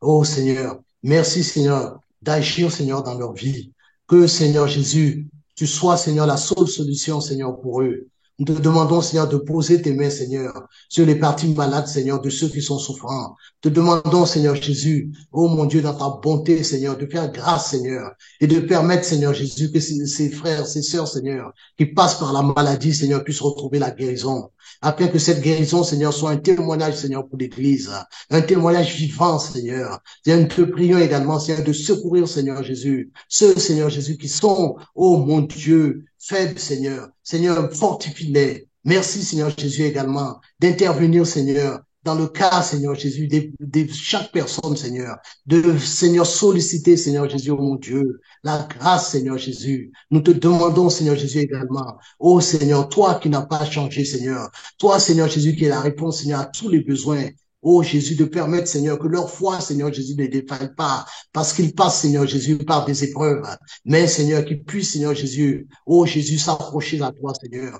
Oh Seigneur, merci, Seigneur, d'agir, Seigneur, dans leur vie. Que, Seigneur Jésus, tu sois, Seigneur, la seule solution, Seigneur, pour eux. Nous te demandons, Seigneur, de poser tes mains, Seigneur, sur les parties malades, Seigneur, de ceux qui sont souffrants. Te demandons, Seigneur Jésus, oh mon Dieu, dans ta bonté, Seigneur, de faire grâce, Seigneur, et de permettre, Seigneur Jésus, que ces frères, ces sœurs, Seigneur, qui passent par la maladie, Seigneur, puissent retrouver la guérison. Afin que cette guérison, Seigneur, soit un témoignage, Seigneur, pour l'Église, un témoignage vivant, Seigneur. Seigneur, nous te prions également, Seigneur, de secourir, Seigneur Jésus, ceux, Seigneur Jésus, qui sont, oh mon Dieu, faibles, Seigneur. Seigneur, fortifie-les. Merci, Seigneur Jésus, également, d'intervenir, Seigneur, dans le cas, Seigneur Jésus, de chaque personne, Seigneur, de, Seigneur, solliciter, Seigneur Jésus, oh mon Dieu, la grâce, Seigneur Jésus. Nous te demandons, Seigneur Jésus, également, oh Seigneur, toi qui n'as pas changé, Seigneur, toi, Seigneur Jésus, qui est la réponse, Seigneur, à tous les besoins. Oh Jésus, de permettre, Seigneur, que leur foi, Seigneur Jésus, ne défaille pas, parce qu'ils passent, Seigneur Jésus, par des épreuves. Mais, Seigneur, qu'ils puissent, Seigneur Jésus, oh Jésus, s'approcher à toi, Seigneur.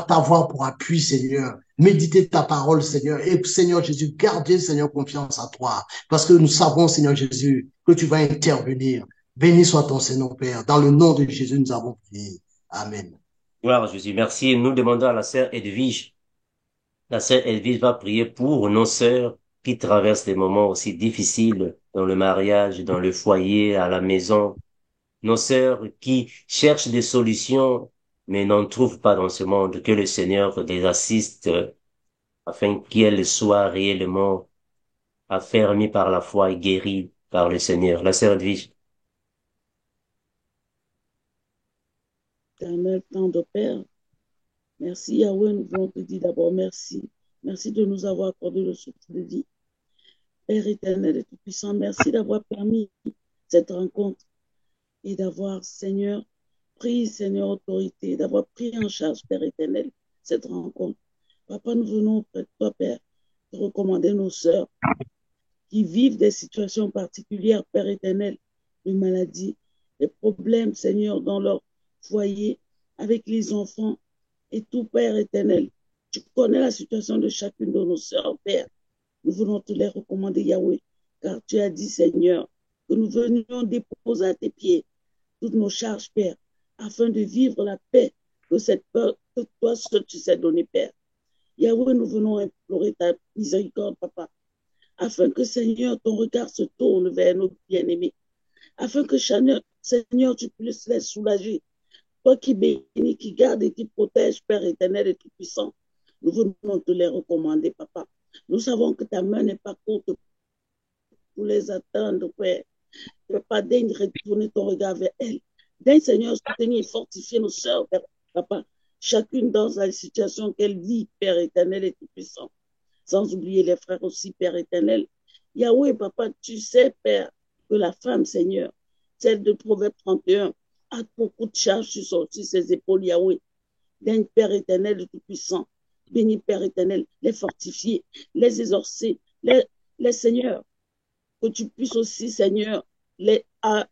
T'avoir pour appui, Seigneur. Méditer ta parole, Seigneur. Et, Seigneur Jésus, garder, Seigneur, confiance à toi. Parce que nous savons, Seigneur Jésus, que tu vas intervenir. Béni soit ton Seigneur, Père. Dans le nom de Jésus, nous avons prié. Amen. Gloire à Jésus. Merci. Nous demandons à la sœur Edwige. La sœur Edwige va prier pour nos sœurs qui traversent des moments aussi difficiles dans le mariage, dans le foyer, à la maison. Nos sœurs qui cherchent des solutions, mais n'en trouvent pas dans ce monde. Que le Seigneur les assiste afin qu'elles soient réellement affermies par la foi et guéries par le Seigneur. La sœur Edwige. Éternel, tant de Père, merci Yahweh, nous voulons te dire d'abord merci. Merci de nous avoir accordé le souffle de vie. Père éternel et tout-puissant, merci d'avoir permis cette rencontre et d'avoir, Seigneur, pris, Seigneur, autorité, d'avoir pris en charge, Père éternel, cette rencontre. Papa, nous venons auprès de toi, Père, te recommander nos sœurs qui vivent des situations particulières, Père éternel, de maladies, des problèmes, Seigneur, dans leur foyer, avec les enfants et tout, Père éternel. Tu connais la situation de chacune de nos sœurs, Père. Nous voulons te les recommander, Yahweh, car tu as dit, Seigneur, que nous venions déposer à tes pieds toutes nos charges, Père, afin de vivre la paix que cette peur que toi seul tu sais donner, Père. Yahweh, nous venons implorer ta miséricorde, Papa, afin que, Seigneur, ton regard se tourne vers nos bien-aimés, afin que, Seigneur, tu puisses les soulager. Toi qui bénis, qui garde et qui protège, Père éternel et tout-puissant, nous venons te les recommander, Papa. Nous savons que ta main n'est pas courte pour les atteindre, Père. Papa, daigne retourner ton regard vers elles. Daigne, Seigneur, soutenir et fortifier nos sœurs, Père, Papa, chacune dans la situation qu'elle vit, Père éternel et tout-puissant. Sans oublier les frères aussi, Père éternel. Yahweh, Papa, tu sais, Père, que la femme, Seigneur, celle de Proverbe 31, a beaucoup de charges sur ses épaules, Yahweh. Daigne, Père éternel et tout-puissant. Bénis, Père éternel, les fortifier, les exorcer, les seigneurs, que tu puisses aussi, Seigneur,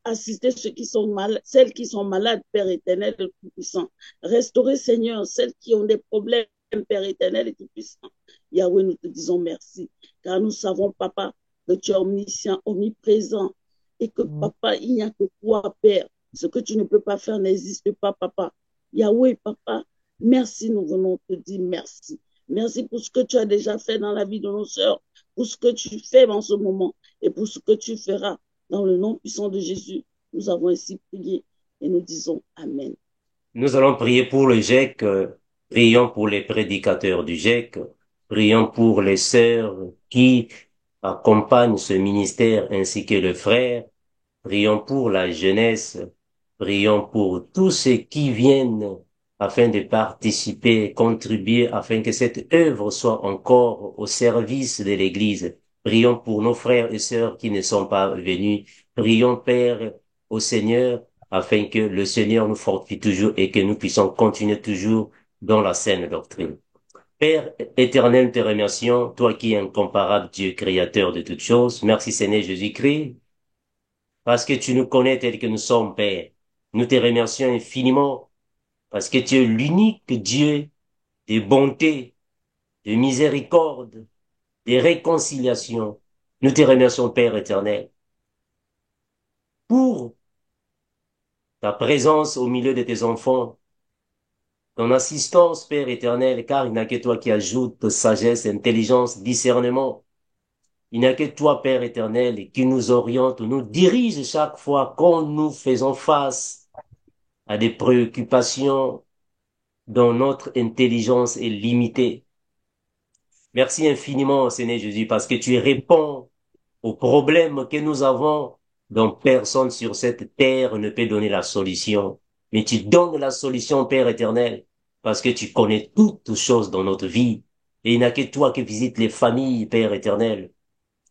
assister celles qui sont malades, Père éternel et tout-puissant. Restaurer, Seigneur, celles qui ont des problèmes, Père éternel et tout-puissant. Yahweh, nous te disons merci, car nous savons, Papa, que tu es omniscient, omniprésent, et que, Papa, il n'y a que toi, Père. Ce que tu ne peux pas faire n'existe pas, Papa. Yahweh, Papa, merci, nous venons te dire merci. Merci pour ce que tu as déjà fait dans la vie de nos sœurs, pour ce que tu fais en ce moment et pour ce que tu feras. Dans le nom puissant de Jésus, nous avons ainsi prié et nous disons Amen. Nous allons prier pour le GIEC, prions pour les prédicateurs du GIEC, prions pour les sœurs qui accompagnent ce ministère ainsi que le frère, prions pour la jeunesse, prions pour tous ceux qui viennent afin de participer, contribuer, afin que cette œuvre soit encore au service de l'Église. Prions pour nos frères et sœurs qui ne sont pas venus. Prions, Père, au Seigneur, afin que le Seigneur nous fortifie toujours et que nous puissions continuer toujours dans la saine doctrine. Père éternel, nous te remercions, toi qui es incomparable Dieu, créateur de toutes choses. Merci Seigneur Jésus-Christ, parce que tu nous connais tel que nous sommes, Père. Nous te remercions infiniment, parce que tu es l'unique Dieu de bonté, de miséricorde, de réconciliation. Nous te remercions, Père éternel, pour ta présence au milieu de tes enfants, ton assistance, Père éternel, car il n'y a que toi qui ajoute sagesse, intelligence, discernement. Il n'y a que toi, Père éternel, qui nous oriente, nous dirige chaque fois quand nous faisons face à des préoccupations dont notre intelligence est limitée. Merci infiniment, Seigneur Jésus, parce que tu réponds aux problèmes que nous avons, dont personne sur cette terre ne peut donner la solution. Mais tu donnes la solution, Père éternel, parce que tu connais toutes choses dans notre vie. Et il n'y a que toi qui visites les familles, Père éternel.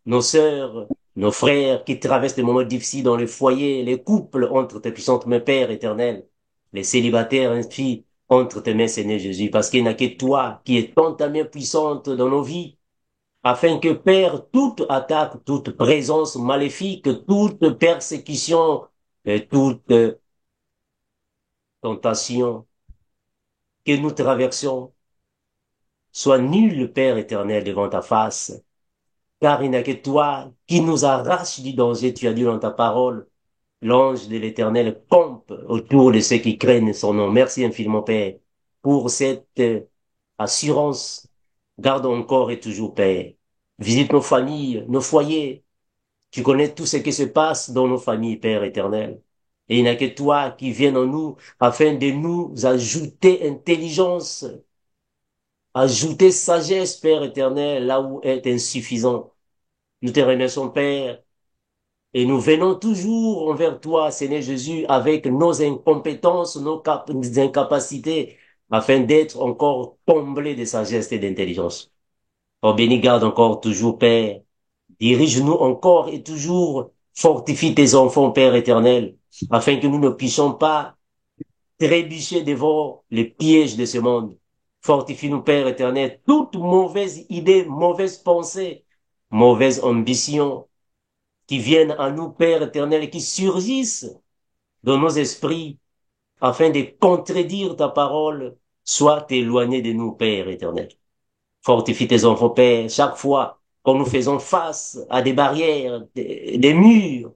Nos sœurs, nos frères qui traversent des moments difficiles dans le foyer, les couples entre tes puissantes mains, Père éternel. Les célibataires ainsi entre tes mains, Seigneur Jésus, parce qu'il n'y a que toi qui es tant ta main puissante dans nos vies, afin que, Père, toute attaque, toute présence maléfique, toute persécution, et toute tentation que nous traversons soit nulle, Père éternel, devant ta face. Car il n'y a que toi qui nous arrache du danger, tu as dit dans ta parole. L'ange de l'Éternel campe autour de ceux qui craignent son nom. Merci infiniment, Père, pour cette assurance. Garde encore et toujours, Père. Visite nos familles, nos foyers. Tu connais tout ce qui se passe dans nos familles, Père éternel. Et il n'y a que toi qui viens en nous afin de nous ajouter intelligence, ajouter sagesse, Père éternel, là où est insuffisant. Nous te remercions, Père, et nous venons toujours envers toi, Seigneur Jésus, avec nos incompétences, nos incapacités, afin d'être encore comblés de sagesse et d'intelligence. Oh, béni garde encore toujours, Père. Dirige-nous encore et toujours. Fortifie tes enfants, Père éternel, afin que nous ne puissions pas trébucher devant les pièges de ce monde. Fortifie-nous, Père éternel, toute mauvaise idée, mauvaise pensée, mauvaise ambition qui viennent à nous, Père éternel, et qui surgissent dans nos esprits afin de contredire ta parole, sois éloigné de nous, Père éternel. Fortifie tes enfants, Père, chaque fois quand nous faisons face à des barrières, des murs,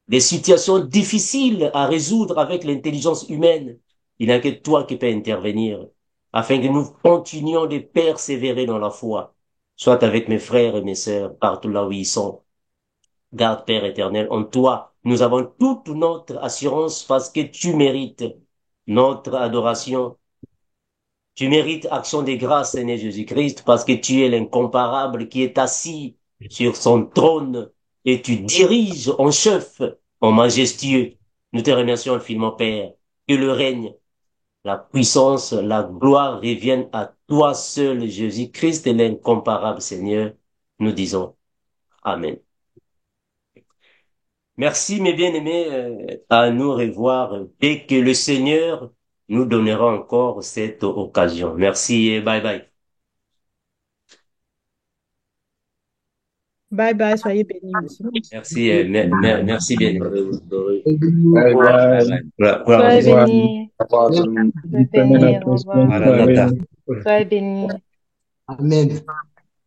des situations difficiles à résoudre avec l'intelligence humaine. Il n'y a que toi qui peux intervenir, afin que nous continuions de persévérer dans la foi, soit avec mes frères et mes sœurs, partout là où ils sont. Garde, Père éternel, en toi, nous avons toute notre assurance parce que tu mérites notre adoration. Tu mérites action de grâce, Seigneur Jésus-Christ, parce que tu es l'incomparable qui est assis sur son trône et tu diriges en chef, en majestueux. Nous te remercions infiniment, Père, que le règne, la puissance, la gloire reviennent à toi seul, Jésus-Christ, l'incomparable Seigneur. Nous disons Amen. Merci, mes bien-aimés, à nous revoir dès que le Seigneur nous donnera encore cette occasion. Merci et bye bye. Bye bye, soyez bénis, monsieur. Merci, merci bien-aimés. Bye Bye bye. bye. Soyez Gloire à Dieu. bénis. Soyez Semaine bénis. à Au tous. Bonne revoir. Maranatha. soirée. Soyez bénis. Amen.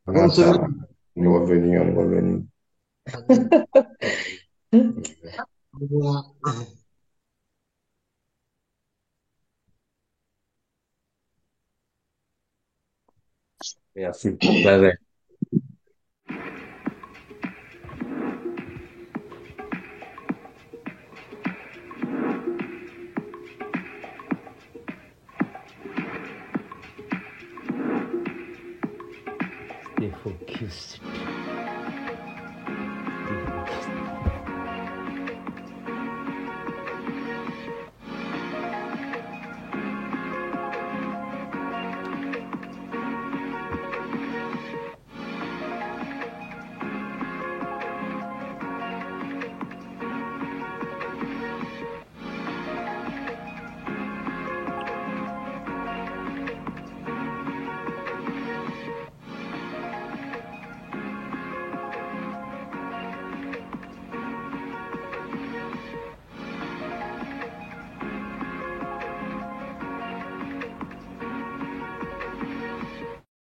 Bonne semaine. On est revenu, on est revenu. Au revoir. Merci. Bye bye. Stay focused.